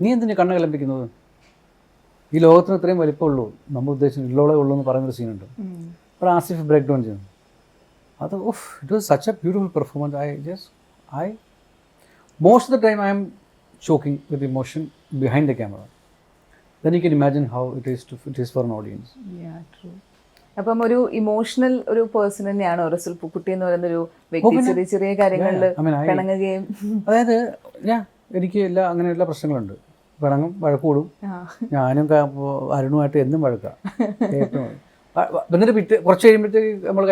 നീ എന്തിനാ കണ്ണ് കലമ്പിക്കുന്നത്, ഈ ലോകത്തിന് ഇത്രയും വലിപ്പമുള്ളൂ, നമ്മൾ ഉദ്ദേശിച്ചു ഉള്ളോളേ ഉള്ളൂ എന്ന് പറയുന്നൊരു സീനുണ്ട്. അപ്പോൾ ആസിഫ് ബ്രേക്ക് ഡൗൺ ചെയ്യുന്നു. അത് it was such A beautiful performance. I most of the time I am choking with emotion behind the camera. Then you can imagine how it is for an audience. Yeah, true. അപ്പം ഒരു ഇമോഷണൽ ഒരു പേഴ്സൺ തന്നെയാണോ റസൂൽ പൂക്കുട്ടി എന്ന് പറയുന്ന ഒരു വ്യക്തി? ചെറിയ ചെറിയ കാര്യങ്ങളിൽ പിണങ്ങുകയും, അതായത് എനിക്ക് അങ്ങനെ എല്ലാ പ്രശ്നങ്ങളുണ്ട്. പിണങ്ങും, വഴക്കൂടും. ഞാനും അരുണുമായിട്ട് എന്നും വഴക്കാം. എന്നിട്ട് കുറച്ച് കഴിയുമ്പോഴത്തേക്ക് നമ്മൾ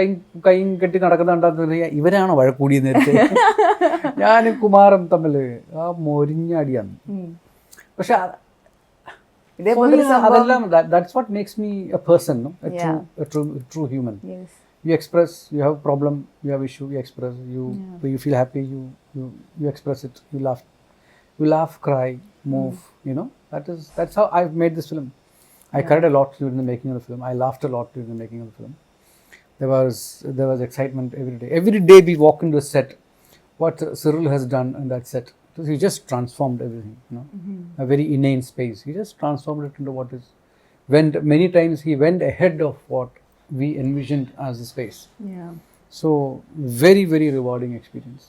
കൈയും കെട്ടി നടക്കുന്നുണ്ടെന്ന് ഇവരാണോ വഴക്കൂടി നേരത്തെ? ഞാനും കുമാറും തമ്മിൽ ആ മൊരിഞ്ഞടിയാണ്. പക്ഷെ അതെല്ലാം that's what makes me a person, no? a true human. Yes. You express, you have a problem, you have issue, you express, you feel happy, you express it, you laugh, cry, move, you know. That's how I've made this film. I cried a lot during the making of the film. I laughed a lot during the making of the film. There was excitement every day. Every day we walk into a set. What Cyril has done in that set, he just transformed everything. You know, a very inane space. He just transformed it into what is. Many times he went ahead of what we envisioned as the space. Yeah. So very, very rewarding experience.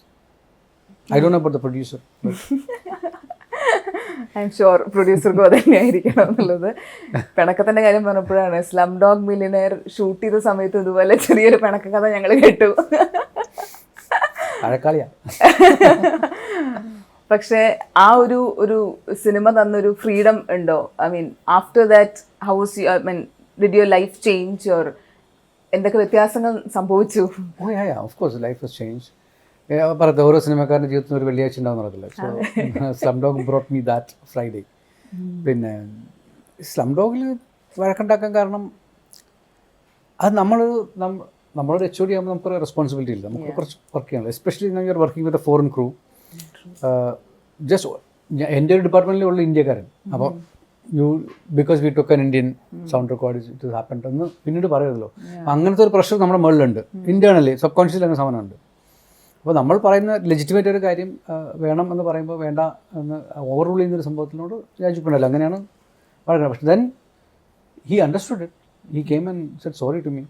I don't know about the producer, but I am sure പ്രൊഡ്യൂസർക്കും അത് തന്നെയായിരിക്കണം എന്നുള്ളത്. പിണക്കത്തിൻ്റെ കാര്യം പറഞ്ഞപ്പോഴാണ് സ്ലം ഡോഗ് മില്യനെയർ ഷൂട്ട് ചെയ്ത സമയത്ത് ഇതുപോലെ ചെറിയൊരു പിണക്ക കഥ ഞങ്ങൾ കേട്ടു. പക്ഷേ ആ ഒരു സിനിമ തന്നൊരു ഫ്രീഡം ഉണ്ടോ? I mean after that house I mean did your life change or എന്തൊക്കെ വ്യത്യാസങ്ങൾ സംഭവിച്ചു? Of course life was change. പറയത്തെ ഓരോ സിനിമക്കാരൻ്റെ ജീവിതത്തിൽ ഒരു വെള്ളിയാഴ്ച ഉണ്ടാവും നടക്കില്ല. So Slumdog brought me that Friday. പിന്നെ സ്ലം ഡോഗിൽ വഴക്കുണ്ടാക്കാൻ കാരണം അത് നമ്മളൊരു HOD ആകുമ്പോൾ നമുക്കൊരു റെസ്പോൺസിബിലിറ്റി ഇല്ല, നമുക്ക് കുറച്ച് വർക്ക് ചെയ്യണം. Especially you are working with a foreign crew. Just എൻ്റെ ഒരു ഡിപ്പാർട്ട്മെൻറ്റിലുള്ള ഇന്ത്യക്കാരൻ. അപ്പോൾ because we took an Indian sound record it happen എന്ന് പിന്നീട് പറയുമല്ലോ. അങ്ങനത്തെ ഒരു പ്രഷർ നമ്മുടെ മുകളിലുണ്ട്, ഇൻറ്റേർണലി സബ് കോൺഷ്യസിൽ അങ്ങനെ സാധനമുണ്ട്. അപ്പോൾ നമ്മൾ പറയുന്ന ലെജിറ്റിമേറ്റ് ഒരു കാര്യം വേണം എന്ന് പറയുമ്പോൾ വേണ്ട എന്ന് ഓവർ റൂൾ ചെയ്യുന്നൊരു സംഭവത്തിനോട് യോജിപ്പുണ്ടല്ലോ, അങ്ങനെയാണ് പറയുന്നത്. പക്ഷെ then he understood it, he came and said sorry to me.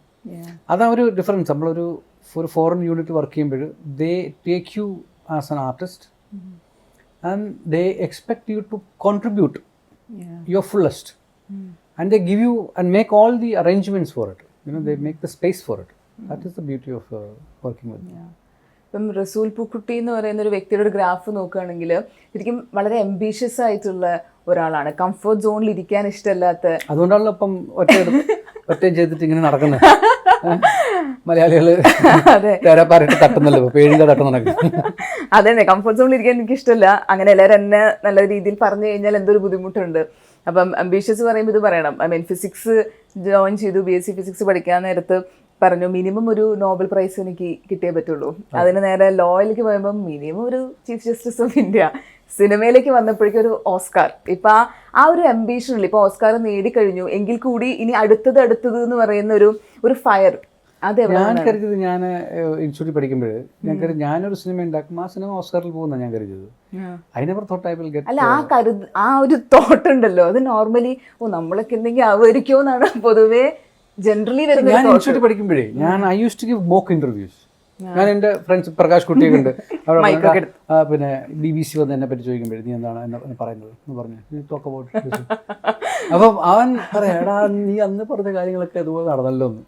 അതാ ഒരു ഡിഫറൻസ്. നമ്മളൊരു ഫോറിൻ യൂണിറ്റ് വർക്ക് ചെയ്യുമ്പോൾ they take you as an artist and they expect you to contribute your fullest and they give you and make all the arrangements for it. They make the space for it. That is the beauty of working with. ഇപ്പം റസൂൽ പൂക്കുട്ടി എന്ന് പറയുന്ന ഒരു വ്യക്തിയുടെ ഒരു ഗ്രാഫ് നോക്കുകയാണെങ്കിൽ ശരിക്കും വളരെ അംബീഷ്യസ് ആയിട്ടുള്ള ഒരാളാണ്. കംഫർട്ട് സോണിൽ ഇരിക്കാൻ ഇഷ്ടമല്ലാത്ത, അതുകൊണ്ടാണല്ലോ ഇപ്പം ഒറ്റ ചെയ്തിട്ട് ഇങ്ങനെ നടക്കുന്നത്. മലയാളികൾ അതെ തേരാപ്പാറിട്ട് തട്ടുന്നല്ലോ, പേടിക തട്ടുന്ന നടക്കും. അതെ, കംഫർട്ട് സോണിൽ ഇരിക്കാൻ എനിക്ക് ഇഷ്ടമല്ല. അങ്ങനെ എല്ലാവരും എന്നെ നല്ല രീതിയിൽ പറഞ്ഞു കഴിഞ്ഞാൽ എന്തൊരു ബുദ്ധിമുട്ടുണ്ട്. അപ്പം അംബീഷ്യസ് പറയുമ്പോൾ ഇത് പറയണം. ഐ മീൻ ഫിസിക്സ് ജോയിൻ ചെയ്തു, BSc ഫിസിക്സ് പഠിക്കാൻ നേരത്ത് പറഞ്ഞു മിനിമം ഒരു നോബൽ പ്രൈസ് എനിക്ക് കിട്ടിയേ പറ്റുള്ളൂ. അതിന് നേരെ ലോയിലേക്ക് പോയപ്പോൾ മിനിമം ഒരു ചീഫ് ജസ്റ്റിസ് ഓഫ് ഇന്ത്യ. സിനിമയിലേക്ക് വന്നപ്പോഴേക്കും ഒരു ഓസ്കാർ. ഇപ്പൊ ആ ഒരു അംബീഷൻ ഇല്ല. ഇപ്പൊ ഓസ്കാർ നേടിക്കഴിഞ്ഞു എങ്കിൽ കൂടി ഇനി അടുത്തത് എന്ന് പറയുന്ന ഒരു ഫയർ ഞാൻ കരുതിയത്, ഞാൻ ഇൻസ്റ്റിറ്റ്യൂട്ടിൽ പഠിക്കുമ്പോൾ ഞാൻ കരുതി ഞാനൊരു സിനിമ ഉണ്ടാക്കും, ആ സിനിമ ഓസ്കാറിൽ പോകുന്ന ഞാൻ കരുതിയത്. അല്ല, ആ ഒരു തോട്ട് ഉണ്ടല്ലോ, അത് നോർമലി നമ്മളൊക്കെ എന്തെങ്കിലും ആവുമായിരിക്കോ എന്നാണ് പൊതുവേ ജനറലി വരുന്നത്. ഞാൻ ഇൻസ്റ്റിറ്റ്യൂട്ടിൽ പഠിക്കുമ്പോഴേ I use to give mock interviews. ഞാൻ എൻ്റെ ഫ്രണ്ട്സ് പ്രകാശ് കുട്ടിയൊക്കെ ഉണ്ട്, അവിടെ പിന്നെ BBC വന്ന് എന്നെ പറ്റി ചോദിക്കുമ്പോഴേ നീ എന്താണ് എന്നെ പറയുന്നത് എന്ന് പറഞ്ഞു ടോക്ക് അബൌട്ട്. അപ്പം അവൻ പറയാം, എടാ നീ അന്ന് പറഞ്ഞ കാര്യങ്ങളൊക്കെ അതുപോലെ നടന്നല്ലോ എന്ന്.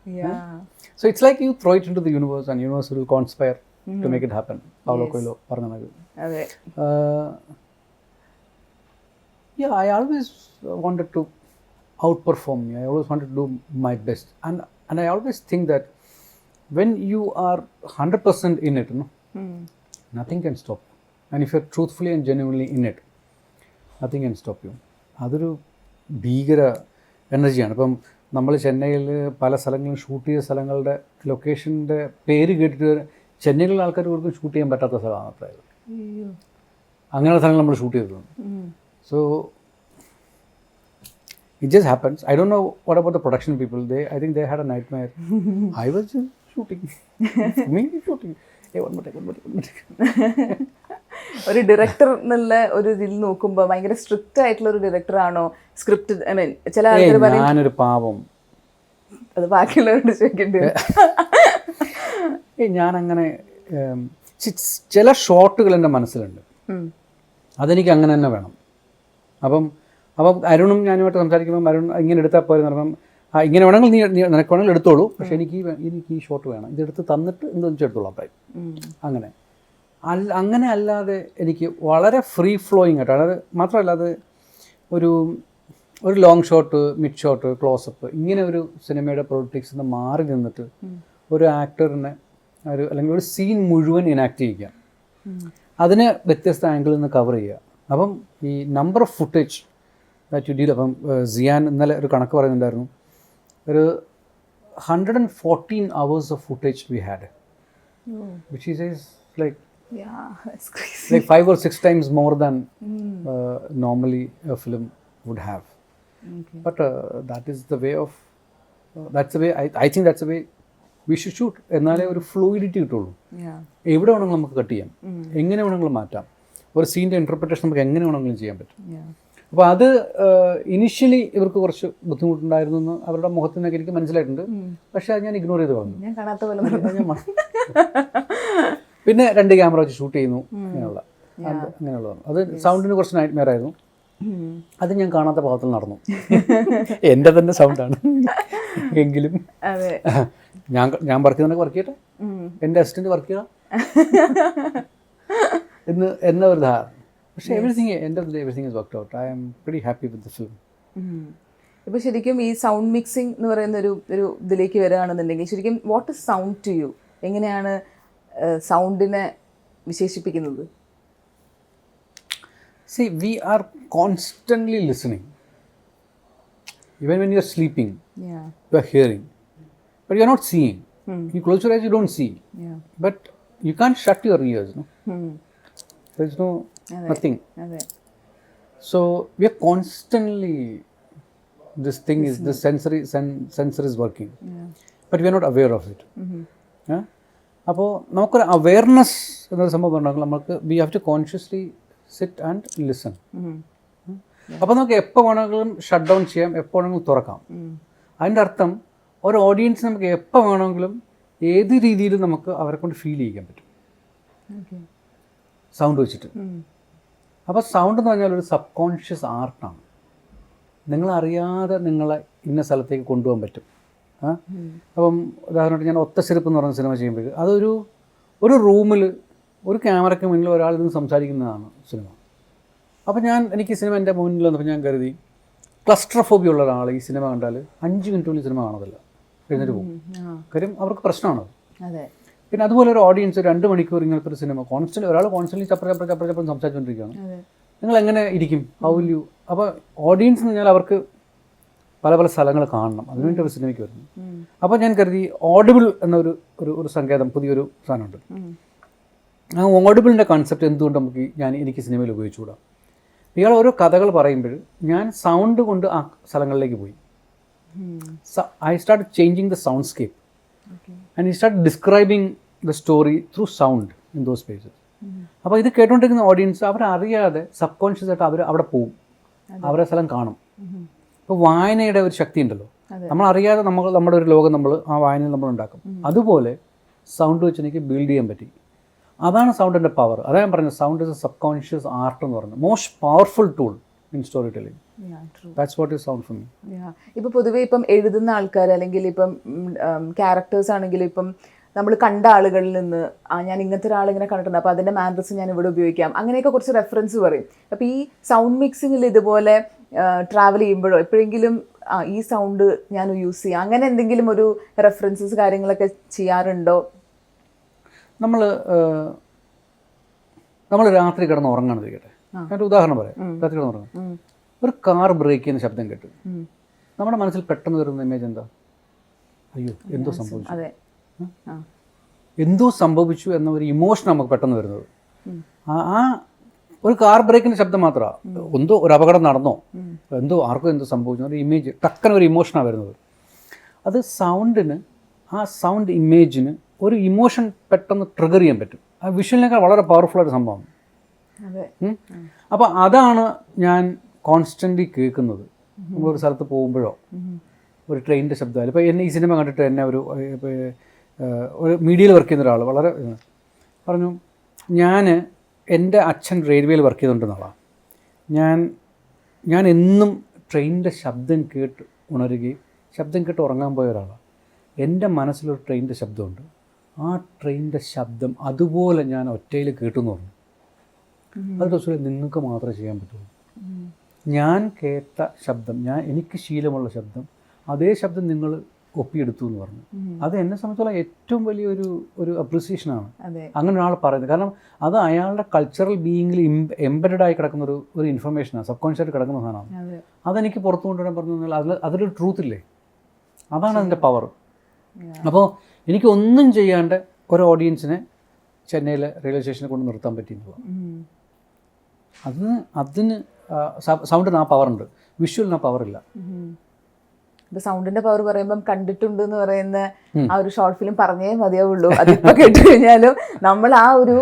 So it's like you throw it into the universe and universe will conspire to make it happen. Paulo Coelho പറഞ്ഞത്. അതെ. Yeah, I always wanted to outperform me. I always wanted to do my best. And I always think that when you are 100% in it, nothing can stop you. And if you're truthfully and genuinely in it, nothing can stop you. അതൊരു ഭീകര എനർജിയാണ്. ഇപ്പം നമ്മൾ ചെന്നൈയിൽ പല സ്ഥലങ്ങളും ഷൂട്ട് ചെയ്ത സ്ഥലങ്ങളുടെ ലൊക്കേഷൻ്റെ പേര് കേട്ടിട്ട് ചെന്നൈയിലുള്ള ആൾക്കാർ പോലും ഷൂട്ട് ചെയ്യാൻ പറ്റാത്ത സ്ഥലമാണ് അത്രയത്. അങ്ങനെയുള്ള സ്ഥലങ്ങൾ നമ്മൾ ഷൂട്ട് ചെയ്തിട്ടുണ്ട്. So it just happens. I don't know what about the production people. I think they had a nightmare. I was just shooting. Me shooting. Hey, one more take. ഒരു ഡയറക്ടർ എന്നുള്ള ഒരു ഇതിൽ നോക്കുമ്പോൾ ഭയങ്കര സ്ട്രിക്റ്റ് ആയിട്ടുള്ള ഒരു ഡയറക്ടർ ആണോ? സ്ക്രിപ്റ്റ് ഐ മീൻ ചില ആൾക്കാർ പറയും ഞാനൊരു പാവം, അത് ബാക്കിയുള്ളവരോട് ചോദിക്കേണ്ടി വരും. ഞാനങ്ങനെ ചില ഷോട്ടുകൾ എൻ്റെ മനസ്സിലുണ്ട്, അതെനിക്ക് അങ്ങനെ തന്നെ വേണം. അപ്പം അരുണും ഞാനുമായിട്ട് സംസാരിക്കുമ്പം അരുൺ ഇങ്ങനെ എടുത്താൽ പോരെന്ന് പറയുമ്പം ഇങ്ങനെ വേണമെങ്കിൽ നീ നിനക്ക് വേണമെങ്കിൽ എടുത്തോളൂ, പക്ഷേ എനിക്ക് ഈ ഷോട്ട് വേണം, ഇതെടുത്ത് തന്നിട്ട് എന്തെന്ന് വെച്ചെടുത്തോളാം പറയും. അങ്ങനെ അല്ലാതെ എനിക്ക് വളരെ ഫ്രീ ഫ്ലോയിങ് ആയിട്ട്, അതായത് മാത്രമല്ല അത് ഒരു long shot, mid shot, close-up, ഇങ്ങനെ ഒരു സിനിമയുടെ പൊളിറ്റിക്സിൽ നിന്ന് മാറി നിന്നിട്ട് ഒരു ആക്ടറിനെ അല്ലെങ്കിൽ ഒരു സീൻ മുഴുവൻ ഇനാക്ട് ചെയ്യിക്കുക, അതിന് വ്യത്യസ്ത ആംഗിളിൽ നിന്ന് കവർ ചെയ്യുക. അപ്പം ഈ number of footage that you deal, അപ്പം സിയാൻ ഇന്നലെ ഒരു കണക്ക് പറയുന്നുണ്ടായിരുന്നു, ഒരു 114 hours of footage we had, which is like 5 or 6 times more than normally a film would have. But that is the way of that's the way I think that's the way we should shoot. എന്നാലേ ഒരു ഫ്ലൂയിഡിറ്റി കിട്ടുള്ളൂ. എവിടെ വേണമെങ്കിലും നമുക്ക് കട്ട് ചെയ്യാം, എങ്ങനെ വേണമെങ്കിലും മാറ്റാം, ഒരു സീൻ്റെ ഇൻ്റർപ്രിട്ടേഷൻ നമുക്ക് എങ്ങനെ വേണമെങ്കിലും ചെയ്യാൻ പറ്റും. അപ്പോൾ അത് ഇനിഷ്യലി ഇവർക്ക് കുറച്ച് ബുദ്ധിമുട്ടുണ്ടായിരുന്നു എന്ന് അവരുടെ മുഖത്ത് നിന്നൊക്കെ എനിക്ക് മനസ്സിലായിട്ടുണ്ട്. പക്ഷേ അത് ഞാൻ ഇഗ്നോർ ചെയ്ത് വന്നു. പിന്നെ 2 ക്യാമറ വെച്ച് ഷൂട്ട് ചെയ്യുന്നു, അങ്ങനെയുള്ളതാണ്. അത് സൗണ്ടിന് കുറച്ച് നൈറ്റ്മെയർ ആയിരുന്നു. അത് ഞാൻ കാണാത്ത ഭാഗത്തിൽ നടന്നു. എൻ്റെ തന്നെ സൗണ്ടാണ് എങ്കിലും ഞാൻ വർക്ക് ചെയ്യുന്നതൊക്കെ വർക്ക് ചെയ്യട്ടെ, എൻ്റെ അസിസ്റ്റൻറ്റ് വർക്ക് ചെയ്യണം എന്ന ഒരു ധാരണ. പക്ഷേ everything is worked out. I am pretty happy with the film. ഇപ്പോൾ ശരിക്കും ഈ സൗണ്ട് മിക്സിംഗ് എന്ന് പറയുന്ന ഒരു ഇതിലേക്ക് വരികയാണെന്നുണ്ടെങ്കിൽ ശരിക്കും what is sound to you? എങ്ങനെയാണ് സൗണ്ടിനെ വിശേഷിപ്പിക്കുന്നത്? See, we are constantly listening. Even when you are sleeping, you are hearing, but you are not seeing. You close your eyes, you don't see. But you can't shut your ears, no? There is nothing. So we are constantly, this thing is, the sensor is working, but we are not aware of it. അപ്പോൾ നമുക്കൊരു അവെയർനെസ് എന്നൊരു സംഭവം ഉണ്ടെങ്കിൽ നമുക്ക് we have to consciously sit and listen. അപ്പോൾ നമുക്ക് എപ്പോൾ വേണമെങ്കിലും ഷട്ട് ഡൗൺ ചെയ്യാം, എപ്പോൾ വേണമെങ്കിലും തുറക്കാം. അതിൻ്റെ അർത്ഥം ഒരു ഓഡിയൻസ് നമുക്ക് എപ്പോൾ വേണമെങ്കിലും ഏത് രീതിയിലും നമുക്ക് അവരെ കൊണ്ട് ഫീൽ ചെയ്യിക്കാൻ പറ്റും സൗണ്ട് വെച്ചിട്ട്. അപ്പോൾ സൗണ്ട് എന്ന് പറഞ്ഞാൽ ഒരു സബ് കോൺഷ്യസ് ആർട്ടാണ്. നിങ്ങളറിയാതെ നിങ്ങളെ ഇന്ന സ്ഥലത്തേക്ക് കൊണ്ടുപോകാൻ പറ്റും. അപ്പം ഉദാഹരണമായിട്ട് ഞാൻ ഒത്ത ചെരുപ്പ് എന്ന് പറഞ്ഞ സിനിമ ചെയ്യുമ്പോൾ ഒരു റൂമിൽ ഒരു ക്യാമറയ്ക്ക് മുന്നിൽ ഒരാൾ നിന്ന് സംസാരിക്കുന്നതാണ് സിനിമ. അപ്പോൾ എനിക്ക് സിനിമ എൻ്റെ മുന്നിൽ വന്നപ്പോൾ ഞാൻ കരുതി ക്ലസ്ട്രോഫോബിയ ഉള്ള ഒരാൾ ഈ സിനിമ കണ്ടാൽ 5 മിനിറ്റുള്ളിൽ സിനിമ കാണത്തില്ല. എഴുന്നേറ്റ് പോകും. കാര്യം അവർക്ക് പ്രശ്നമാണ്. അതെ. പിന്നെ അതുപോലെ ഒരു ഓഡിയൻസ് 2 മണിക്കൂർ ഇങ്ങനത്തെ ഒരു സിനിമ ഒരാൾ കോൺസ്റ്റൻ്റ് ചപ്പറ സംസാരിച്ചുകൊണ്ടിരിക്കുകയാണ്. നിങ്ങൾ എങ്ങനെ ഇരിക്കും? How will you? അപ്പോൾ ഓഡിയൻസ് എന്ന് പറഞ്ഞാൽ അവർക്ക് പല പല സ്ഥലങ്ങൾ കാണണം, അതിനുവേണ്ടി ഒരു സിനിമയ്ക്ക് വരുന്നു. അപ്പോൾ ഞാൻ കരുതി ഓഡിബിൾ എന്നൊരു ഒരു സങ്കേതം, പുതിയൊരു സാധനമുണ്ട്. ആ ഓഡിബിളിൻ്റെ കോൺസെപ്റ്റ് എന്തുകൊണ്ട് എനിക്ക് സിനിമയിൽ ഉപയോഗിച്ചുകൂടാ? ഇയാൾ ഓരോ കഥകൾ പറയുമ്പോൾ ഞാൻ സൗണ്ട് കൊണ്ട് ആ സ്ഥലങ്ങളിലേക്ക് പോയി. I start changing the sound scape and I start describing the story through sound in those places. അപ്പോൾ ഇത് കേട്ടുകൊണ്ടിരിക്കുന്ന ഓഡിയൻസ് അവരറിയാതെ സബ് കോൺഷ്യസ് ആയിട്ട് അവർ അവിടെ പോവും, അവരെ സ്ഥലം കാണും. ഇപ്പോൾ വായനയുടെ ഒരു ശക്തി ഉണ്ടല്ലോ, നമ്മളറിയാതെ നമ്മുടെ ഒരു ലോകം ആ വായനയിൽ നമ്മൾ ഉണ്ടാക്കും. അതുപോലെ സൗണ്ട് വെച്ച് എനിക്ക് ബിൽഡ് ചെയ്യാൻ പറ്റി. അതാണ് സൗണ്ടിൻ്റെ പവർ. അതാണ് ഞാൻ പറഞ്ഞത്, sound is A sub conscious art എന്ന് പറയുന്നത്. Most powerful tool in story telling. That's what is sound for me. ഇപ്പോൾ പൊതുവേ ഇപ്പം എഴുതുന്ന ആൾക്കാർ അല്ലെങ്കിൽ ഇപ്പം ക്യാരക്ടേഴ്സ് ആണെങ്കിലും ഇപ്പം നമ്മൾ കണ്ട ആളുകളിൽ നിന്ന് ഞാൻ ഇങ്ങനത്തെ ഒരാളിങ്ങനെ കണ്ടിട്ടുണ്ട്, അപ്പോൾ അതിൻ്റെ മാനറിസം ഞാൻ ഇവിടെ ഉപയോഗിക്കാം, അങ്ങനെയൊക്കെ കുറച്ച് റെഫറൻസ് പറയും. അപ്പോൾ ഈ സൗണ്ട് മിക്സിങ്ങിൽ ഇതുപോലെ ട്രാവൽ ചെയ്യുമ്പോഴോ എപ്പോഴെങ്കിലും ഈ സൗണ്ട് ഞാൻ യൂസ് ചെയ്യാം, അങ്ങനെ എന്തെങ്കിലും ഒരു റെഫറൻസസ് കാര്യങ്ങളൊക്കെ ചെയ്യാറുണ്ടോ? നമ്മൾ രാത്രി കിടന്ന് ഉറങ്ങാണ് ഇരിക്കട്ടെ, ഞാനൊരു ഉദാഹരണം പറയാം. രാത്രി കിടന്ന് ഉറങ്ങാം, ഒരു കാർ ബ്രേക്ക് ചെയ്യുന്ന ശബ്ദം കേട്ട് നമ്മുടെ മനസ്സിൽ പെട്ടെന്ന് വരുന്ന ഇമേജ് എന്താ? അയ്യോ എന്തോ സംഭവിച്ചു, എന്തോ സംഭവിച്ചു എന്ന ഒരു ഇമോഷൻ നമുക്ക് പെട്ടെന്ന് വരുന്നത്. ആ ഒരു കാർ ബ്രേക്കിൻ്റെ ശബ്ദം മാത്രമാണ്, എന്തോ ഒരു അപകടം നടന്നോ, ആർക്കും എന്തോ സംഭവിച്ചു ഒരു ഇമേജ്, ടക്കന ഒരു ഇമോഷനാണ് വരുന്നത്. അത് സൗണ്ടിന്, ആ സൗണ്ട് ഇമേജിന് ഒരു ഇമോഷൻ പെട്ടെന്ന് ട്രിഗർ ചെയ്യാൻ പറ്റും. ആ വിഷ്വലിനേക്കാൾ വളരെ പവർഫുള്ളായിട്ട് സംഭവമാണ്. അപ്പോൾ അതാണ് ഞാൻ കോൺസ്റ്റൻ്റ്ലി കേൾക്കുന്നത്. നമ്മളൊരു സ്ഥലത്ത് പോകുമ്പോഴോ ഒരു ട്രെയിനിൻ്റെ ശബ്ദമായാലും. ഇപ്പോൾ എന്നെ ഈ സിനിമ കണ്ടിട്ട് എന്നെ ഒരു മീഡിയയിൽ വർക്ക് ചെയ്യുന്ന ഒരാൾ വളരെ പറഞ്ഞു, എൻ്റെ അച്ഛൻ റെയിൽവേയിൽ വർക്ക് ചെയ്തുകൊണ്ടിരുന്ന ഞാൻ എന്നും ട്രെയിനിൻ്റെ ശബ്ദം കേട്ട് ഉണരുകയും ശബ്ദം കേട്ട് ഉറങ്ങാൻ പോയ ഒരാളാണ്. എൻ്റെ മനസ്സിലൊരു ട്രെയിനിൻ്റെ ശബ്ദമുണ്ട്, ആ ട്രെയിനിൻ്റെ ശബ്ദം അതുപോലെ ഞാൻ ഒറ്റയിൽ കേട്ടു എന്ന് പറഞ്ഞു. അത് റസൂലേ നിങ്ങൾക്ക് മാത്രമേ ചെയ്യാൻ പറ്റുള്ളൂ. ഞാൻ കേട്ട ശബ്ദം, എനിക്ക് ശീലമുള്ള ശബ്ദം, അതേ ശബ്ദം നിങ്ങൾ ഒപ്പിയെടുത്തു എന്ന് പറഞ്ഞു. അത് എന്നെ സംബന്ധിച്ചോളം ഏറ്റവും വലിയൊരു അപ്രിസിയേഷനാണ് അങ്ങനെ ഒരാൾ പറയുന്നത്. കാരണം അത് അയാളുടെ കൾച്ചറൽ ബീയിങ്ങിൽ എംബഡഡ് ആയി കിടക്കുന്ന ഒരു ഇൻഫർമേഷനാണ്, സബ് കോൺഷ്യസ് ആയിട്ട് കിടക്കുന്ന സാധനമാണ്. അതെനിക്ക് പുറത്തു കൊണ്ടുവരാൻ പറഞ്ഞു. അതിലൊരു ട്രൂത്ത് ഇല്ലേ, അതാണ് അതിൻ്റെ പവർ. അപ്പോൾ എനിക്ക് ഒന്നും ചെയ്യാണ്ട് ഒരു ഓഡിയൻസിനെ ചെന്നൈയിലെ റെയിൽവേ സ്റ്റേഷനിൽ കൊണ്ട് നിർത്താൻ പറ്റിയെന്നുള്ളത്. അതിന് സൗണ്ടിന് ആ പവറുണ്ട്, വിഷ്വലിന് ആ പവറില്ല. ഇപ്പൊ സൗണ്ടിന്റെ പവർ പറയുമ്പം കണ്ടിട്ടുണ്ട് എന്ന് പറയുന്ന ആ ഒരു ഷോർട്ട് ഫിലിം പറഞ്ഞേ മതിയാവുള്ളൂ. അതിപ്പോ കേട്ടു കഴിഞ്ഞാലും നമ്മൾ ആ ഒരു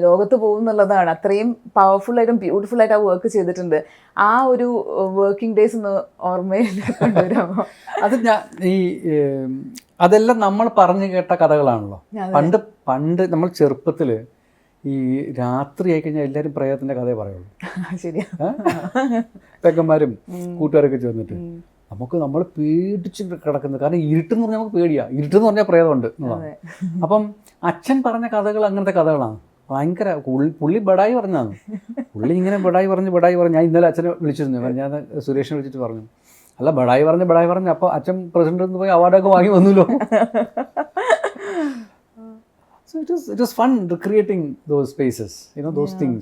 ലോകത്ത് പോകുന്നുള്ളതാണ്. അത്രയും പവർഫുൾ ആയിട്ടും ബ്യൂട്ടിഫുൾ ആയിട്ട് ആ വർക്ക് ചെയ്തിട്ടുണ്ട്. ആ ഒരു വർക്കിംഗ് ഡേയ്സ് ഒന്ന് ഓർമ്മയിൽ കൊണ്ടുവരാമോ? അത് അതെല്ലാം നമ്മൾ പറഞ്ഞു കേട്ട കഥകളാണല്ലോ. പണ്ട് നമ്മൾ ചെറുപ്പത്തിൽ ഈ രാത്രി ആയി കഴിഞ്ഞാൽ എല്ലാവരും പ്രേതത്തിൻ്റെ കഥയെ പറയുള്ളൂ. ശരിയാ, പെക്കന്മാരും കൂട്ടുകാരൊക്കെ ചേർന്നിട്ട് നമ്മൾ പേടിച്ച് കിടക്കുന്നത്. കാരണം ഇരുട്ടെന്ന് പറഞ്ഞാൽ നമുക്ക് പേടിയാണ്, ഇരുട്ടെന്ന് പറഞ്ഞാൽ പ്രേതമുണ്ട് എന്നുള്ളതാണ്. അപ്പം അച്ഛൻ പറഞ്ഞ കഥകൾ അങ്ങനത്തെ കഥകളാണ്. ഭയങ്കര പുള്ളി ബടായി പറഞ്ഞതാണ്. പുള്ളി ഇങ്ങനെ ബടായി പറഞ്ഞ് ഞാൻ ഇന്നലെ അച്ഛനെ വിളിച്ചിരുന്നു. ഞാൻ സുരേഷിനെ വിളിച്ചിട്ട് പറഞ്ഞു, അല്ല ബടായി പറഞ്ഞ് അപ്പോൾ അച്ഛൻ പ്രസിഡന്റ് പോയി അവാർഡൊക്കെ വാങ്ങി വന്നല്ലോ. So it was fun recreating those spaces, those things.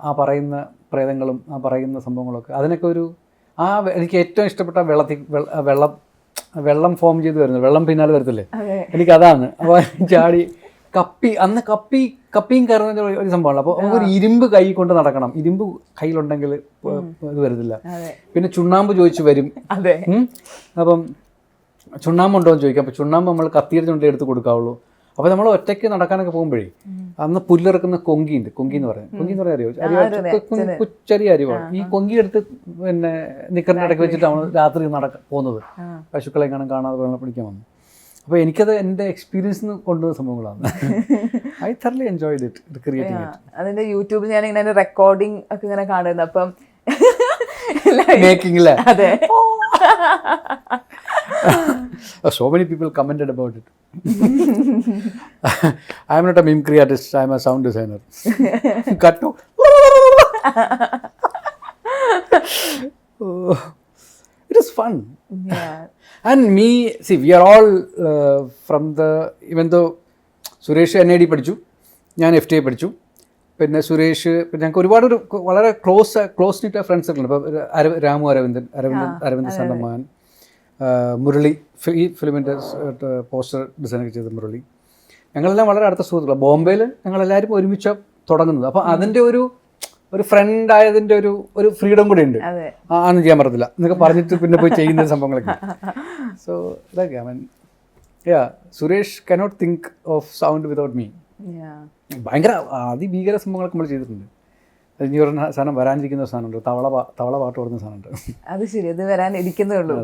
ആ പറയുന്ന പ്രേതങ്ങളും ആ പറയുന്ന സംഭവങ്ങളൊക്കെ അതിനൊക്കെ എനിക്ക് ഏറ്റവും ഇഷ്ടപ്പെട്ട വെള്ളം ഫോം ചെയ്ത് വരുന്നത്, വെള്ളം പിന്നാലെ വരത്തില്ലേ, എനിക്കതാണ്. അപ്പോൾ ചാടി കപ്പിയും കയറുന്ന ഒരു സംഭവമാണ്. അപ്പോൾ നമുക്കൊരു ഇരുമ്പ് കൈ കൊണ്ട് നടക്കണം, ഇരുമ്പ് കയ്യിലുണ്ടെങ്കിൽ ഇത് വരുന്നില്ല. പിന്നെ ചുണ്ണാമ്പ് ചോദിച്ചു വരും. അപ്പം ചുണ്ണാമ്പ് ഉണ്ടോ എന്ന് ചോദിക്കാം. അപ്പോൾ ചുണ്ണാമ്പ് നമ്മൾ കത്തിയുടെ ചുണ്ടി എടുത്ത് കൊടുക്കാവുള്ളൂ. അപ്പോൾ നമ്മൾ ഒറ്റയ്ക്ക് നടക്കാനൊക്കെ പോകുമ്പോഴേ അന്ന് പുല്ലിറക്കുന്ന കൊങ്കി എന്ന് പറയാം അറിയോ? ചെറിയ അരിവാണ്. ഈ കൊങ്കി എടുത്ത് പിന്നെ നിക്കറിൻ്റെ ഇടയ്ക്ക് വെച്ചിട്ടാണ് രാത്രി പോകുന്നത്. പശുക്കളെ കാണാതെ വെള്ളം പിടിക്കാൻ വന്നു. അപ്പോൾ എനിക്കത് എൻ്റെ എക്സ്പീരിയൻസ് കൊണ്ടുവന്ന സംഭവങ്ങളാണ്. I thoroughly enjoyed it, recreating it. അതിൻ്റെ യൂട്യൂബിൽ ഞാൻ ഇങ്ങനെ റെക്കോർഡിംഗ് ഒക്കെ ഇങ്ങനെ കാണുന്നത്. അപ്പം മേക്കിംഗ് അല്ലേ? അതെ. So many people commented about it. I am not a mimicry artist, I am a sound designer. Cut to. it is fun. Yeah. And me, see, we are all from the, even though Suresh NID പഠിച്ചു, ഞാൻ FTA പഠിച്ചു, പിന്നെ സുരേഷ്, പിന്നെ ഞങ്ങൾക്ക് ഒരുപാട് വളരെ ക്ലോസ് നിറ്റ ഫ്രണ്ട്സ് ഒക്കെ ഉണ്ട്. ഇപ്പോൾ രാമു അരവിന്ദൻ സാറിൻ്റെ മകൻ, മുരളി, ഈ ഫിലിമിൻ്റെ പോസ്റ്റർ ഡിസൈനൊക്കെ ചെയ്ത മുരളി, ഞങ്ങളെല്ലാം വളരെ അടുത്ത സുഹൃത്തുക്കളാണ്. ബോംബെയിൽ ഞങ്ങളെല്ലാവരും ഒരുമിച്ച് തുടങ്ങുന്നത്. അപ്പോൾ അതിൻ്റെ ഒരു ഫ്രണ്ട് ആയതിൻ്റെ ഒരു ഫ്രീഡം കൂടെ ഉണ്ട്. ആന്ന് ചെയ്യാൻ പറ്റത്തില്ല എന്നൊക്കെ പറഞ്ഞിട്ട് പിന്നെ പോയി ചെയ്യുന്ന സംഭവങ്ങളൊക്കെ. സോ ഇതൊക്കെ I mean Suresh cannot think of sound without me. ഭയങ്കര അതിഭീകര സംഭവങ്ങളൊക്കെ നമ്മൾ ചെയ്തിട്ടുണ്ട്. ഇനി ഒരു സാധനം വരാനിരിക്കുന്ന സാധനമുണ്ട്, തവള പാട്ട് പാടുന്ന സാധനമുണ്ട്. അത് ശരി, അത് വരാനിരിക്കുന്നേ ഉള്ളൂ.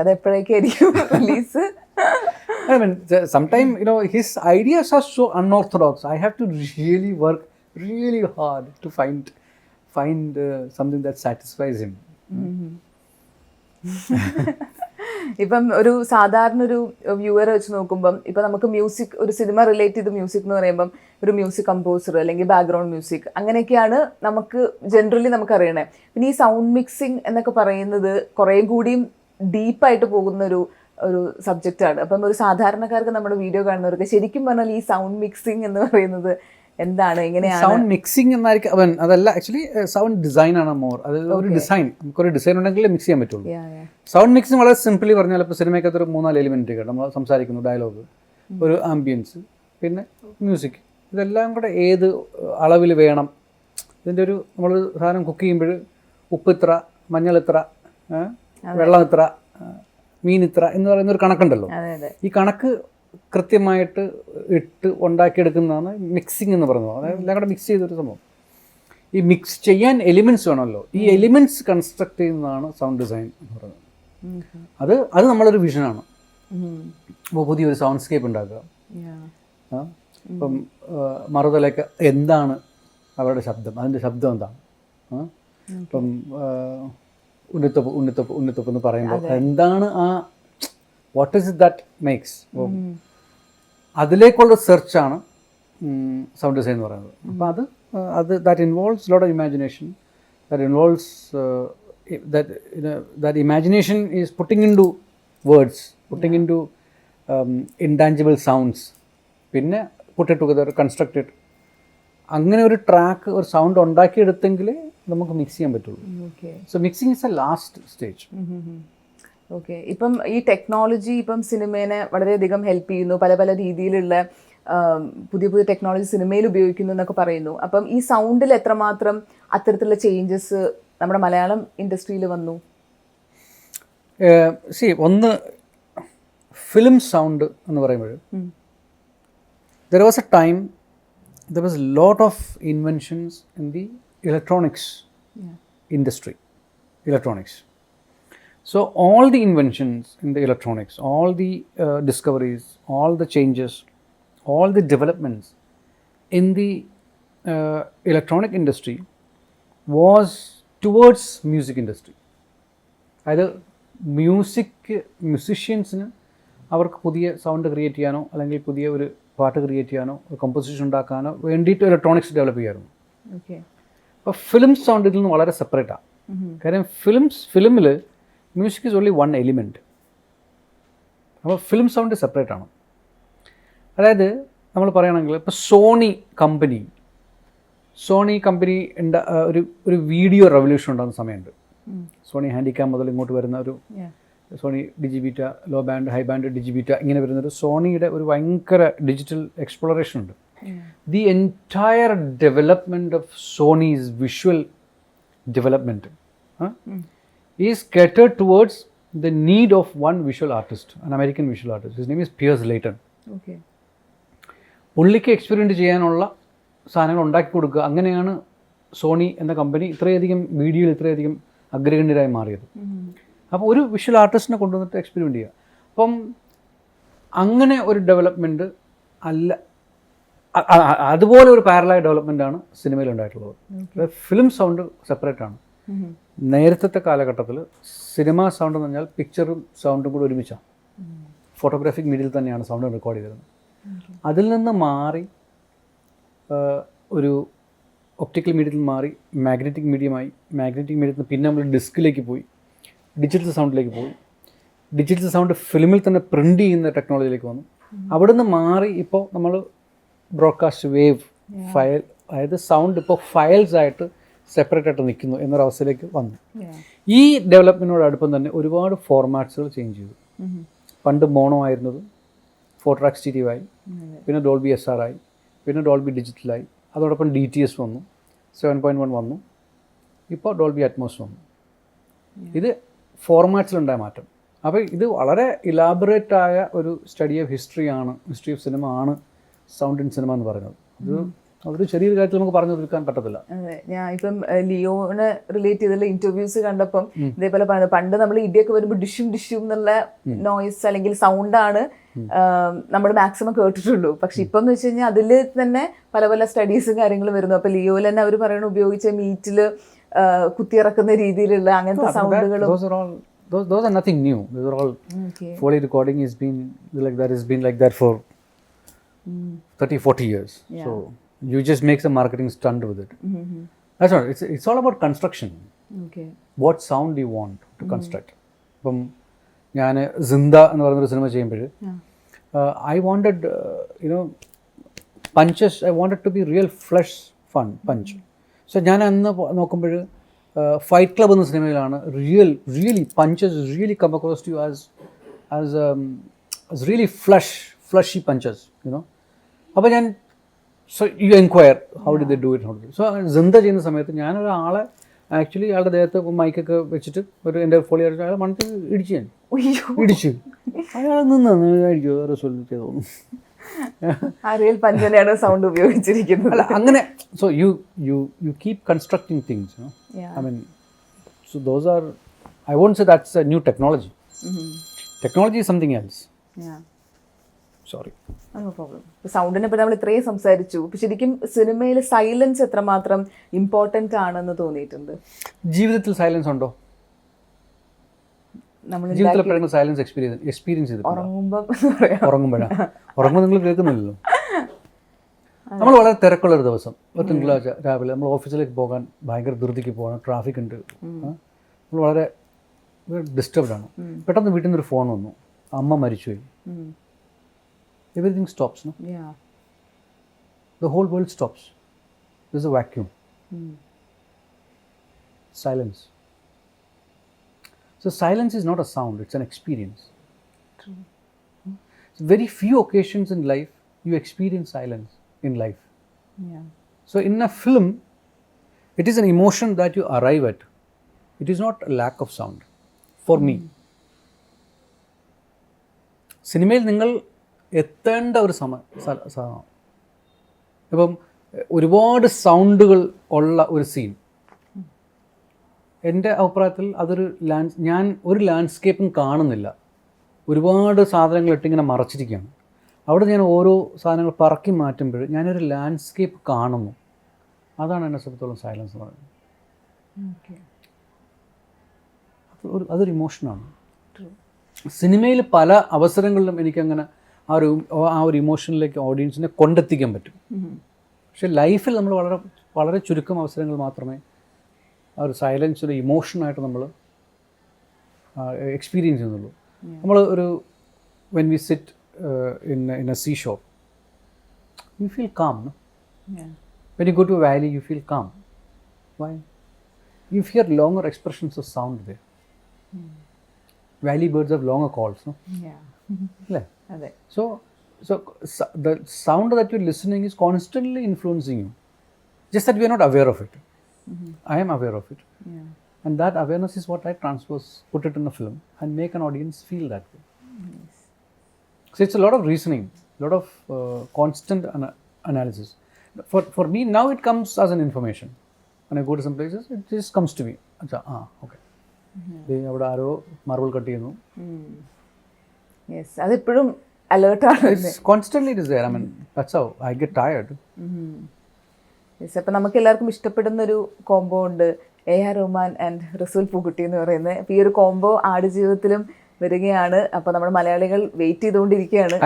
അത് എപ്പോഴേക്കായിരിക്കും release? I mean, sometimes, you know, his ideas are so unorthodox. I have to really work really hard to find something that satisfies him. ഇപ്പം ഒരു സാധാരണ ഒരു വ്യൂവർ വെച്ച് നോക്കുമ്പം ഇപ്പം നമുക്ക് മ്യൂസിക്, ഒരു സിനിമ റിലേറ്റ് ചെയ്ത് മ്യൂസിക് എന്ന് പറയുമ്പം ഒരു മ്യൂസിക് കമ്പോസർ അല്ലെങ്കിൽ ബാക്ക്ഗ്രൗണ്ട് മ്യൂസിക് അങ്ങനെയൊക്കെയാണ് നമുക്ക് ജനറലി നമുക്ക് അറിയണേ. പിന്നെ ഈ സൗണ്ട് മിക്സിങ് എന്നൊക്കെ പറയുന്നത് കുറേ കൂടിയും ഡീപ്പായിട്ട് പോകുന്ന ഒരു സബ്ജക്റ്റാണ്. അപ്പം ഒരു സാധാരണക്കാർക്ക് നമ്മുടെ വീഡിയോ കാണുന്നവർക്ക് ശരിക്കും പറഞ്ഞാൽ ഈ സൗണ്ട് മിക്സിങ് എന്ന് പറയുന്നത് എന്താണ്, എങ്ങനെയാണ്? സൗണ്ട് മിക്സിംഗ് എന്നായിരിക്കും അതല്ല, ആക്ച്വലി സൗണ്ട് ഡിസൈൻ ആണ് മോർ. അത് ഒരു ഡിസൈൻ, നമുക്കൊരു ഡിസൈൻ ഉണ്ടെങ്കിൽ മിക്സ് ചെയ്യാൻ പറ്റുള്ളൂ. സൗണ്ട് മിക്സിംഗ് വളരെ സിംപ്ലി പറഞ്ഞാൽ ഇപ്പോൾ സിനിമയ്ക്കകത്ത് ഒരു 3-4 എലിമെൻറ്റ് കേട്ടോ, നമ്മൾ സംസാരിക്കുന്നു, ഡയലോഗ്, ഒരു ആംബിയൻസ്, പിന്നെ മ്യൂസിക്, ഇതെല്ലാം കൂടെ ഏത് അളവിൽ വേണം. ഇതിൻ്റെ ഒരു നമ്മൾ സാധനം കുക്ക് ചെയ്യുമ്പോൾ ഉപ്പ് ഇത്ര, മഞ്ഞൾ ഇത്ര, വെള്ളം ഇത്ര, മീൻ ഇത്ര എന്ന് പറയുന്നൊരു കണക്കുണ്ടല്ലോ. ഈ കണക്ക് കൃത്യമായിട്ട് ഇട്ട് ഉണ്ടാക്കിയെടുക്കുന്നതാണ് മിക്സിംഗ് എന്ന് പറയുന്നത്. അതായത് എല്ലാം കൂടെ മിക്സ് ചെയ്തൊരു സംഭവം. ഈ മിക്സ് ചെയ്യാൻ എലിമെൻറ്റ്സ് വേണമല്ലോ. ഈ എലിമെൻറ്റ്സ് കൺസ്ട്രക്ട് ചെയ്യുന്നതാണ് സൗണ്ട് ഡിസൈൻ എന്ന് പറയുന്നത്. അത് നമ്മളൊരു വിഷനാണ്. അപ്പോൾ പുതിയൊരു സൗണ്ട് സ്കേപ്പ് ഉണ്ടാക്കുക. ഇപ്പം മറുതലയ്ക്ക് എന്താണ് അവരുടെ ശബ്ദം, അതിൻ്റെ ശബ്ദം എന്താണ്? ഇപ്പം ഉണ്ണിത്തപ്പ് എന്ന് പറയുമ്പോൾ എന്താണ് ആ, what is it that makes, അതിലേക്കുള്ള സെർച്ചാണ് സൗണ്ട് ഡിസൈൻ എന്ന് പറയുന്നത്. അപ്പോൾ അത് that involves lot of imagination, that involves that imagination is putting into words, putting into intangible sounds, പിന്നെ put it together, construct it. അങ്ങനെ ഒരു ട്രാക്ക്, ഒരു സൗണ്ട് ഉണ്ടാക്കിയെടുത്തെങ്കിൽ നമുക്ക് മിക്സ് ചെയ്യാൻ പറ്റുള്ളൂ. So mixing is A last stage. Okay, ഇപ്പം ഈ ടെക്നോളജി ഇപ്പം സിനിമേനെ വളരെയധികം ഹെൽപ്പ് ചെയ്യുന്നു, പല പല രീതിയിലുള്ള പുതിയ ടെക്നോളജി സിനിമയിൽ ഉപയോഗിക്കുന്നു എന്നൊക്കെ പറയുന്നു. അപ്പം ഈ സൗണ്ടിൽ എത്രമാത്രം അത്തരത്തിലുള്ള ചേഞ്ചസ് നമ്മുടെ മലയാളം ഇൻഡസ്ട്രിയിൽ വന്നു? ഒന്ന് ഫിലിം സൗണ്ട് എന്ന് പറയുമ്പോൾ there was a time, there was a lot of inventions in the electronics industry, electronics. So all the inventions in the electronics, all the discoveries, all the changes, all the developments in the electronic industry was towards music industry. അതായത് മ്യൂസിഷ്യൻസിന് അവർക്ക് പുതിയ സൗണ്ട് ക്രിയേറ്റ് ചെയ്യാനോ അല്ലെങ്കിൽ പുതിയ ഒരു പാട്ട് ക്രിയേറ്റ് ചെയ്യാനോ ഒരു കമ്പോസിഷൻ ഉണ്ടാക്കാനോ വേണ്ടിയിട്ട് ഇലക്ട്രോണിക്സ് ഡെവലപ്പ് ചെയ്യായിരുന്നു. അപ്പോൾ ഫിലിം സൗണ്ട് ഇതിൽ നിന്ന് വളരെ സെപ്പറേറ്റാണ്. കാര്യം ഫിലിമിൽ music is only one element. അപ്പോൾ ഫിലിം സൗണ്ട് സെപ്പറേറ്റ് ആണ്. അതായത് നമ്മൾ പറയുകയാണെങ്കിൽ ഇപ്പോൾ സോണി കമ്പനി ഒരു വീഡിയോ റെവല്യൂഷൻ ഉണ്ടാകുന്ന സമയമുണ്ട്. സോണി ഹാൻഡിക്യാം മുതൽ ഇങ്ങോട്ട് വരുന്ന ഒരു Sony DigiBeta, low band, high band, DigiBeta, ഇങ്ങനെ വരുന്നൊരു സോണിയുടെ ഒരു ഭയങ്കര ഡിജിറ്റൽ എക്സ്പ്ലോറേഷൻ ഉണ്ട്. The entire development of Sony's visual development is catered towards the need of one visual artist, an American visual artist. His name is Piers Layton. പുള്ളിക്ക് എക്സ്പെരിമെൻറ്റ് ചെയ്യാനുള്ള സാധനങ്ങൾ ഉണ്ടാക്കി കൊടുക്കുക. അങ്ങനെയാണ് സോണി എന്ന കമ്പനി ഇത്രയധികം വീഡിയോയിൽ ഇത്രയധികം അഗ്രഗണ്യരായി മാറിയത്. അപ്പോൾ ഒരു വിഷ്വൽ ആർട്ടിസ്റ്റിനെ കൊണ്ടുവന്നിട്ട് എക്സ്പെരിമെൻറ്റ് ചെയ്യുക. അപ്പം അങ്ങനെ ഒരു ഡെവലപ്മെൻറ്റ് അല്ല, അതുപോലെ ഒരു പാരലായ ഡെവലപ്മെൻറ്റാണ് സിനിമയിൽ ഉണ്ടായിട്ടുള്ളത്. ഫിലിം സൗണ്ട് സെപ്പറേറ്റ് ആണ്. നേരത്തെ കാലഘട്ടത്തിൽ സിനിമ സൗണ്ട് എന്ന് പറഞ്ഞാൽ പിക്ചറും സൗണ്ടും കൂടി ഒരുമിച്ചാണ്. ഫോട്ടോഗ്രാഫിക് മീഡിയയിൽ തന്നെയാണ് സൗണ്ട് റെക്കോർഡ് ചെയ്തിരുന്നത്. അതിൽ നിന്ന് മാറി ഒരു ഒപ്റ്റിക്കൽ മീഡിയത്തിൽ മാറി മാഗ്നറ്റിക് മീഡിയമായി. മാഗ്നറ്റിക് മീഡിയത്തിൽ നിന്ന് പിന്നെ നമ്മൾ ഡിസ്കിലേക്ക് പോയി. ഡിജിറ്റൽ സൗണ്ടിലേക്ക് പോയി. ഡിജിറ്റൽ സൗണ്ട് ഫിലിമിൽ തന്നെ പ്രിൻ്റ് ചെയ്യുന്ന ടെക്നോളജിയിലേക്ക് വന്നു. അവിടെ നിന്ന് മാറി ഇപ്പോൾ നമ്മൾ ബ്രോഡ്കാസ്റ്റ് വേവ് ഫയൽ, അതായത് സൗണ്ട് ഇപ്പോൾ ഫയൽസ് ആയിട്ട് സെപ്പറേറ്റ് ആയിട്ട് നിൽക്കുന്നു എന്നൊരവസ്ഥയിലേക്ക് വന്നു. ഈ ഡെവലപ്മെൻറ്റിനോടടുപ്പം തന്നെ ഒരുപാട് ഫോർമാറ്റ്സുകൾ ചേഞ്ച് ചെയ്തു. പണ്ട് മോണോ ആയിരുന്നത് 4 ട്രാക്ക് സ്റ്റീരിയോ ആയി, പിന്നെ ഡോൾബി SR ആയി, പിന്നെ ഡോൾബി ഡിജിറ്റലായി, അതോടൊപ്പം DTS വന്നു, 7.1 വന്നു, ഇപ്പോൾ ഡോൾബി അറ്റ്മോസ് വന്നു. ഇത് ഫോർമാറ്റ്സിലുണ്ടായ മാറ്റം. അപ്പോൾ ഇത് വളരെ ഇലാബറേറ്റ് ആയ ഒരു study of history of cinema ആണ് സൗണ്ട് ഇൻ സിനിമ എന്ന് പറയുന്നത്. അതൊരു ചെറിയൊരു കാര്യത്തിൽ നമുക്ക് പറഞ്ഞു തീർക്കാൻ പറ്റത്തില്ല. അതെ, ഞാൻ ഇപ്പം ലിയോനെ റിലേറ്റ് ചെയ്തുള്ള ഇന്റർവ്യൂസ് കണ്ടപ്പം ഇതേപോലെ പറയുന്നത്, പണ്ട് നമ്മൾ ഇടിയൊക്കെ വരുമ്പോൾ ഡിഷും എന്നുള്ള നോയ്സ് അല്ലെങ്കിൽ സൗണ്ടാണ് നമ്മൾ മാക്സിമം കേട്ടിട്ടുള്ളൂ. പക്ഷെ ഇപ്പം എന്ന് വെച്ച് കഴിഞ്ഞാൽ അതിൽ തന്നെ പല പല സ്റ്റഡീസും കാര്യങ്ങളും വരുന്നു. അപ്പൊ ലിയോയിൽ തന്നെ അവർ പറയണ ഉപയോഗിച്ച മീറ്റിൽ കുത്തിയിറക്കുന്ന രീതിയിലുള്ള അങ്ങനത്തെ സൗണ്ടുകളും. Those are nothing new. Those are all Foley recording has been like that for 30-40 years. So you just make some marketing stunt with it. That's not. It's all about construction. Okay. What sound you want to construct. From ഞാൻ സിന്ദ എന്ന് പറയുന്നൊരു സിനിമ ചെയ്യുമ്പോൾ I wanted punches. I wanted to be real flesh fun punch. So ഞാൻ അന്ന് നോക്കുമ്പോൾ ഫൈറ്റ് ക്ലബ് എന്ന സിനിമയിലാണ് really punches really come across to you as really fleshy punches, അപ്പോൾ ഞാൻ so you enquire how did they do it. So സിന്ദ ചെയ്യുന്ന സമയത്ത് ഞാനൊരാളെ ആക്ച്വലി അയാളുടെ ദേഹത്ത് മൈക്കൊക്കെ വെച്ചിട്ട് എൻ്റെ ഫോളി അയാൾ മണത്തിൽ ഇടിച്ചു അയാൾ നിന്നായിരിക്കും റിസോൾ ചെയ്തോന്നു. സൗണ്ട് ഉപയോഗിച്ചിരിക്കുന്നത് അല്ല അങ്ങനെ. So you keep constructing things. I mean, so those are, I won't say that's a new technology. Technology is something else. Sorry. No problem. സൗണ്ടിനെ പറ്റി നമ്മൾ ഇത്രയും സംസാരിച്ചു. ശരിക്കും സിനിമയിൽ സൈലൻസ് എത്രമാത്രം ഇമ്പോർട്ടൻ്റ് ആണെന്ന് തോന്നിയിട്ടുണ്ട്? ജീവിതത്തിൽ സൈലൻസ് ഉണ്ടോ? ജീവിതത്തിൽ സൈലൻസ് എക്സ്പീരിയൻസ് ചെയ്തിട്ടുണ്ട്. ഉറങ്ങുമ്പോൾ നിങ്ങൾ കേൾക്കുന്നില്ലല്ലോ. നമ്മൾ വളരെ തിരക്കുള്ളൊരു ദിവസം, ഒരു തിങ്കളാഴ്ച രാവിലെ നമ്മൾ ഓഫീസിലേക്ക് പോകാൻ ഭയങ്കര ധൃതിക്ക് പോകണം, ട്രാഫിക് ഉണ്ട്, നമ്മൾ വളരെ ഡിസ്റ്റർബ്ഡ് ആണ്. പെട്ടെന്ന് വീട്ടിൽ നിന്നൊരു ഫോൺ വന്നു, അമ്മ മരിച്ചുപോയി. Everything stops, no? Yeah. The whole world stops. There's a vacuum. Silence. So silence is not a sound, it's an experience. True. So very few occasions in life you experience silence in life. Yeah. So in a film, it is an emotion that you arrive at. It is not a lack of sound. For me. സിനിമയിൽ നിങ്ങൾ എത്തേണ്ട ഒരു സാധനം. ഇപ്പം ഒരുപാട് സൗണ്ടുകൾ ഉള്ള ഒരു സീൻ, എൻ്റെ അഭിപ്രായത്തിൽ അതൊരു ഞാൻ ഒരു ലാൻഡ്സ്കേപ്പും കാണുന്നില്ല. ഒരുപാട് സാധനങ്ങൾ ഇട്ടിങ്ങനെ മറച്ചിരിക്കുകയാണ്. അവിടെ ഞാൻ ഓരോ സാധനങ്ങൾ പറക്കി മാറ്റുമ്പോൾ ഞാനൊരു ലാൻഡ്സ്കേപ്പ് കാണുന്നു. അതാണ് എന്നെ സംബന്ധിച്ചോളം സൈലൻസ് എന്ന് പറയുന്നത്. അതൊരു ഇമോഷനാണ്. സിനിമയിൽ പല അവസരങ്ങളിലും എനിക്കങ്ങനെ ആ ഒരു ഇമോഷനിലേക്ക് ഓഡിയൻസിനെ കൊണ്ടെത്തിക്കാൻ പറ്റും. പക്ഷെ ലൈഫിൽ നമ്മൾ വളരെ വളരെ ചുരുക്കം അവസരങ്ങൾ മാത്രമേ ആ ഒരു സൈലൻസ് ഒരു ഇമോഷനായിട്ട് നമ്മൾ എക്സ്പീരിയൻസ് ചെയ്യുന്നുള്ളൂ. നമ്മൾ ഒരു when we sit in a sea shore, you feel calm. When you go to a valley, you feel calm. Why? You hear longer expressions of sound there. Valley birds have longer calls, no? Yeah. So the sound that you're listening is constantly influencing you. Just that we are not aware of it. I am aware of it. And that awareness is what I put it in a film and make an audience feel that way. So it's a lot of reasoning, a lot of constant analysis. For me, now it comes as an information. When I go to some places, it just comes to me. Okay. അവിടെ ആരോ മാർബിൾ കട്ട് ചെയ്യുന്നു. അതിപ്പോഴും അലേർട്ടാണ്. Constantly it is there. I mean that's how I get tired. അപ്പം നമുക്ക് എല്ലാവർക്കും ഇഷ്ടപ്പെടുന്നൊരു കോംബോ ഉണ്ട്, AR റഹ്മാൻ ആൻഡ് റസൂൽ പൂക്കുട്ടി എന്ന് പറയുന്നത്. അപ്പം ഈ ഒരു കോംബോ ആടുജീവിതത്തിലും വരികയാണ്. അപ്പോൾ നമ്മുടെ മലയാളികൾ വെയിറ്റ് ചെയ്തുകൊണ്ടിരിക്കുകയാണ്.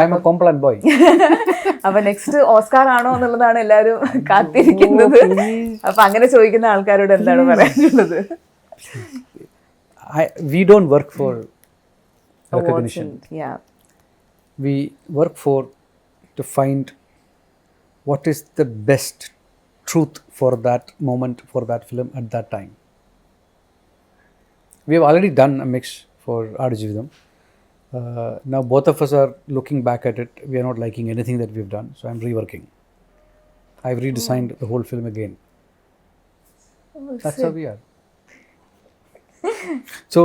അപ്പം നെക്സ്റ്റ് ഓസ്കാർ ആണോ എന്നുള്ളതാണ് എല്ലാവരും കാത്തിരിക്കുന്നത്. അപ്പം അങ്ങനെ ചോദിക്കുന്ന ആൾക്കാരോട് എന്താണ് പറയാനുള്ളത്? we don't work for Awards recognition. and, yeah. We work for to find what is the best truth for that moment, for that film at that time. We have already done a mix for Aadujivitham. Now both of us are looking back at it. We are not liking anything that we have done, so I'm reworking. I've redesigned the whole film again. That's how we are. So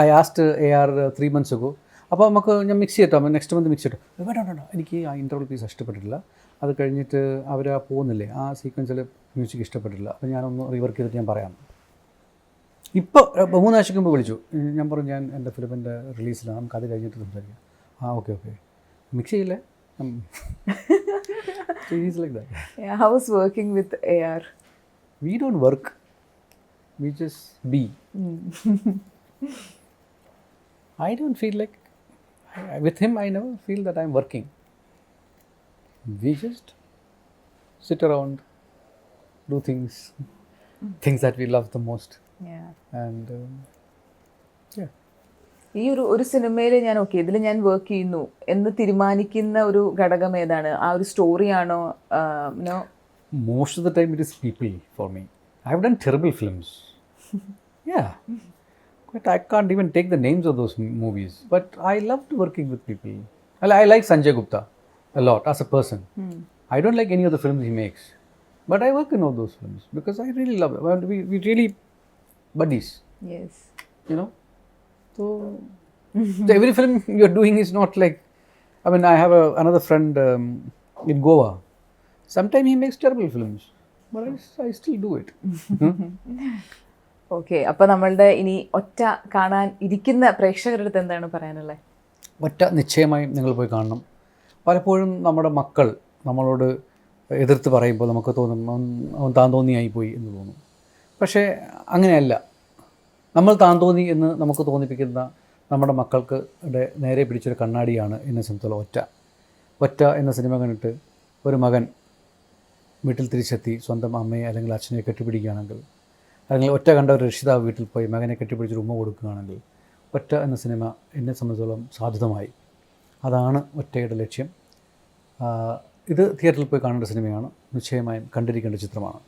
I asked AR 3 months ago, അപ്പോൾ നമുക്ക് ഞാൻ മിക്സ് ചെയ്തിട്ടോ, നെക്സ്റ്റ് മന്ത് മിക്സ് ചെയ്തിട്ടോ. വേണ്ട, എനിക്ക് ആ ഇൻ്റർവൽ പീസ് ഇഷ്ടപ്പെട്ടിട്ടില്ല. അത് കഴിഞ്ഞിട്ട് അവർ പോകുന്നില്ലേ, ആ സീക്വൻസിൽ മ്യൂസിക് ഇഷ്ടപ്പെട്ടില്ല. അപ്പോൾ ഞാനൊന്ന് റീവർക്ക് ചെയ്തിട്ട് ഞാൻ പറയാം. ഇപ്പോൾ 3 ആഴ്ചയ്ക്ക് മുമ്പ് വിളിച്ചു. ഞാൻ പറഞ്ഞു ഞാൻ എൻ്റെ ഫിലിമിൻ്റെ റിലീസിലാണ്, നമുക്ക് അത് കഴിഞ്ഞിട്ട് സംസാരിക്കാം. ഓക്കെ മിക്സ് ചെയ്യില്ലേ. He's like that. Yeah, how was working with AR? We don't work, we just be. I don't feel like, with him I never feel that I'm working. We just sit around, do things that we love the most. Yeah. And yeah. ഈ ഒരു സിനിമയിൽ ഞാൻ ഇതിൽ ഞാൻ വർക്ക് ചെയ്യുന്നു എന്ന് തീരുമാനിക്കുന്ന ഒരു ഘടകം ഏതാണ്? ആ ഒരു സ്റ്റോറിയാണോ? No, most of the time it is people for me. I've done terrible films. Yeah, but I can't even take the names of those movies, but I loved working with people. I like Sanjay Gupta a lot as a person. I don't like any of the films he makes, but I work in all those films because I really love it. We really buddies. yes. You know, so every film you're doing is not like, I mean, I have another friend in Goa. Sometimes he makes terrible films, but I still do it. Okay, അപ്പോൾ നമ്മളുടെ ഇനി ഒറ്റ കാണാൻ ഇരിക്കുന്ന പ്രേക്ഷകരുടെ അടുത്ത് എന്താണ് പറയാനുള്ളത്? ഒറ്റ നിശ്ചയമായും നിങ്ങൾ പോയി കാണണം. പലപ്പോഴും നമ്മുടെ മക്കൾ നമ്മളോട് എതിർത്ത് പറയുമ്പോൾ നമുക്ക് തോന്നും അവൻ താൻ തോന്നിയായിപ്പോയി എന്ന് തോന്നും. പക്ഷേ അങ്ങനെയല്ല. നമ്മൾ താൻ തോന്നി എന്ന് നമുക്ക് തോന്നിപ്പിക്കുന്ന നമ്മുടെ മക്കൾക്ക് നേരെ പിടിച്ചൊരു കണ്ണാടിയാണ് എന്നെ സംബന്ധിച്ചുള്ള ഒറ്റ എന്ന സിനിമ കണ്ടിട്ട് ഒരു മകൻ വീട്ടിൽ തിരിച്ചെത്തി സ്വന്തം അമ്മയെ അല്ലെങ്കിൽ അച്ഛനെ കെട്ടിപ്പിടിക്കുകയാണെങ്കിൽ, അല്ലെങ്കിൽ ഒറ്റ കണ്ട ഒരു രക്ഷിതാവ് വീട്ടിൽ പോയി മകനെ കെട്ടിപ്പിടിച്ചൊരു ഉമ്മ കൊടുക്കുകയാണെങ്കിൽ, ഒറ്റ എന്ന സിനിമ എന്നെ സംബന്ധിച്ചോളം സാധ്യതമായി. അതാണ് ഒറ്റയുടെ ലക്ഷ്യം. ഇത് തിയേറ്ററിൽ പോയി കാണേണ്ട സിനിമയാണ്, നിശ്ചയമായും കണ്ടിരിക്കേണ്ട ചിത്രമാണ്.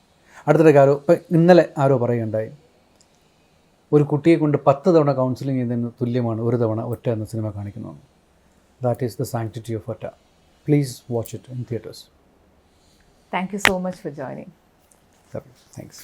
അടുത്തിടയ്ക്ക് ഇന്നലെ ആരോ പറയുകയുണ്ടായി, ഒരു കുട്ടിയെ കൊണ്ട് 10 തവണ കൗൺസിലിംഗ് ചെയ്യുന്നതിന് തുല്യമാണ് ഒരു തവണ ഒറ്റ എന്ന സിനിമ കാണിക്കുന്നത്. That is the sanctity of Otta. Please watch it in theatres. Thank you so much for joining. Thanks.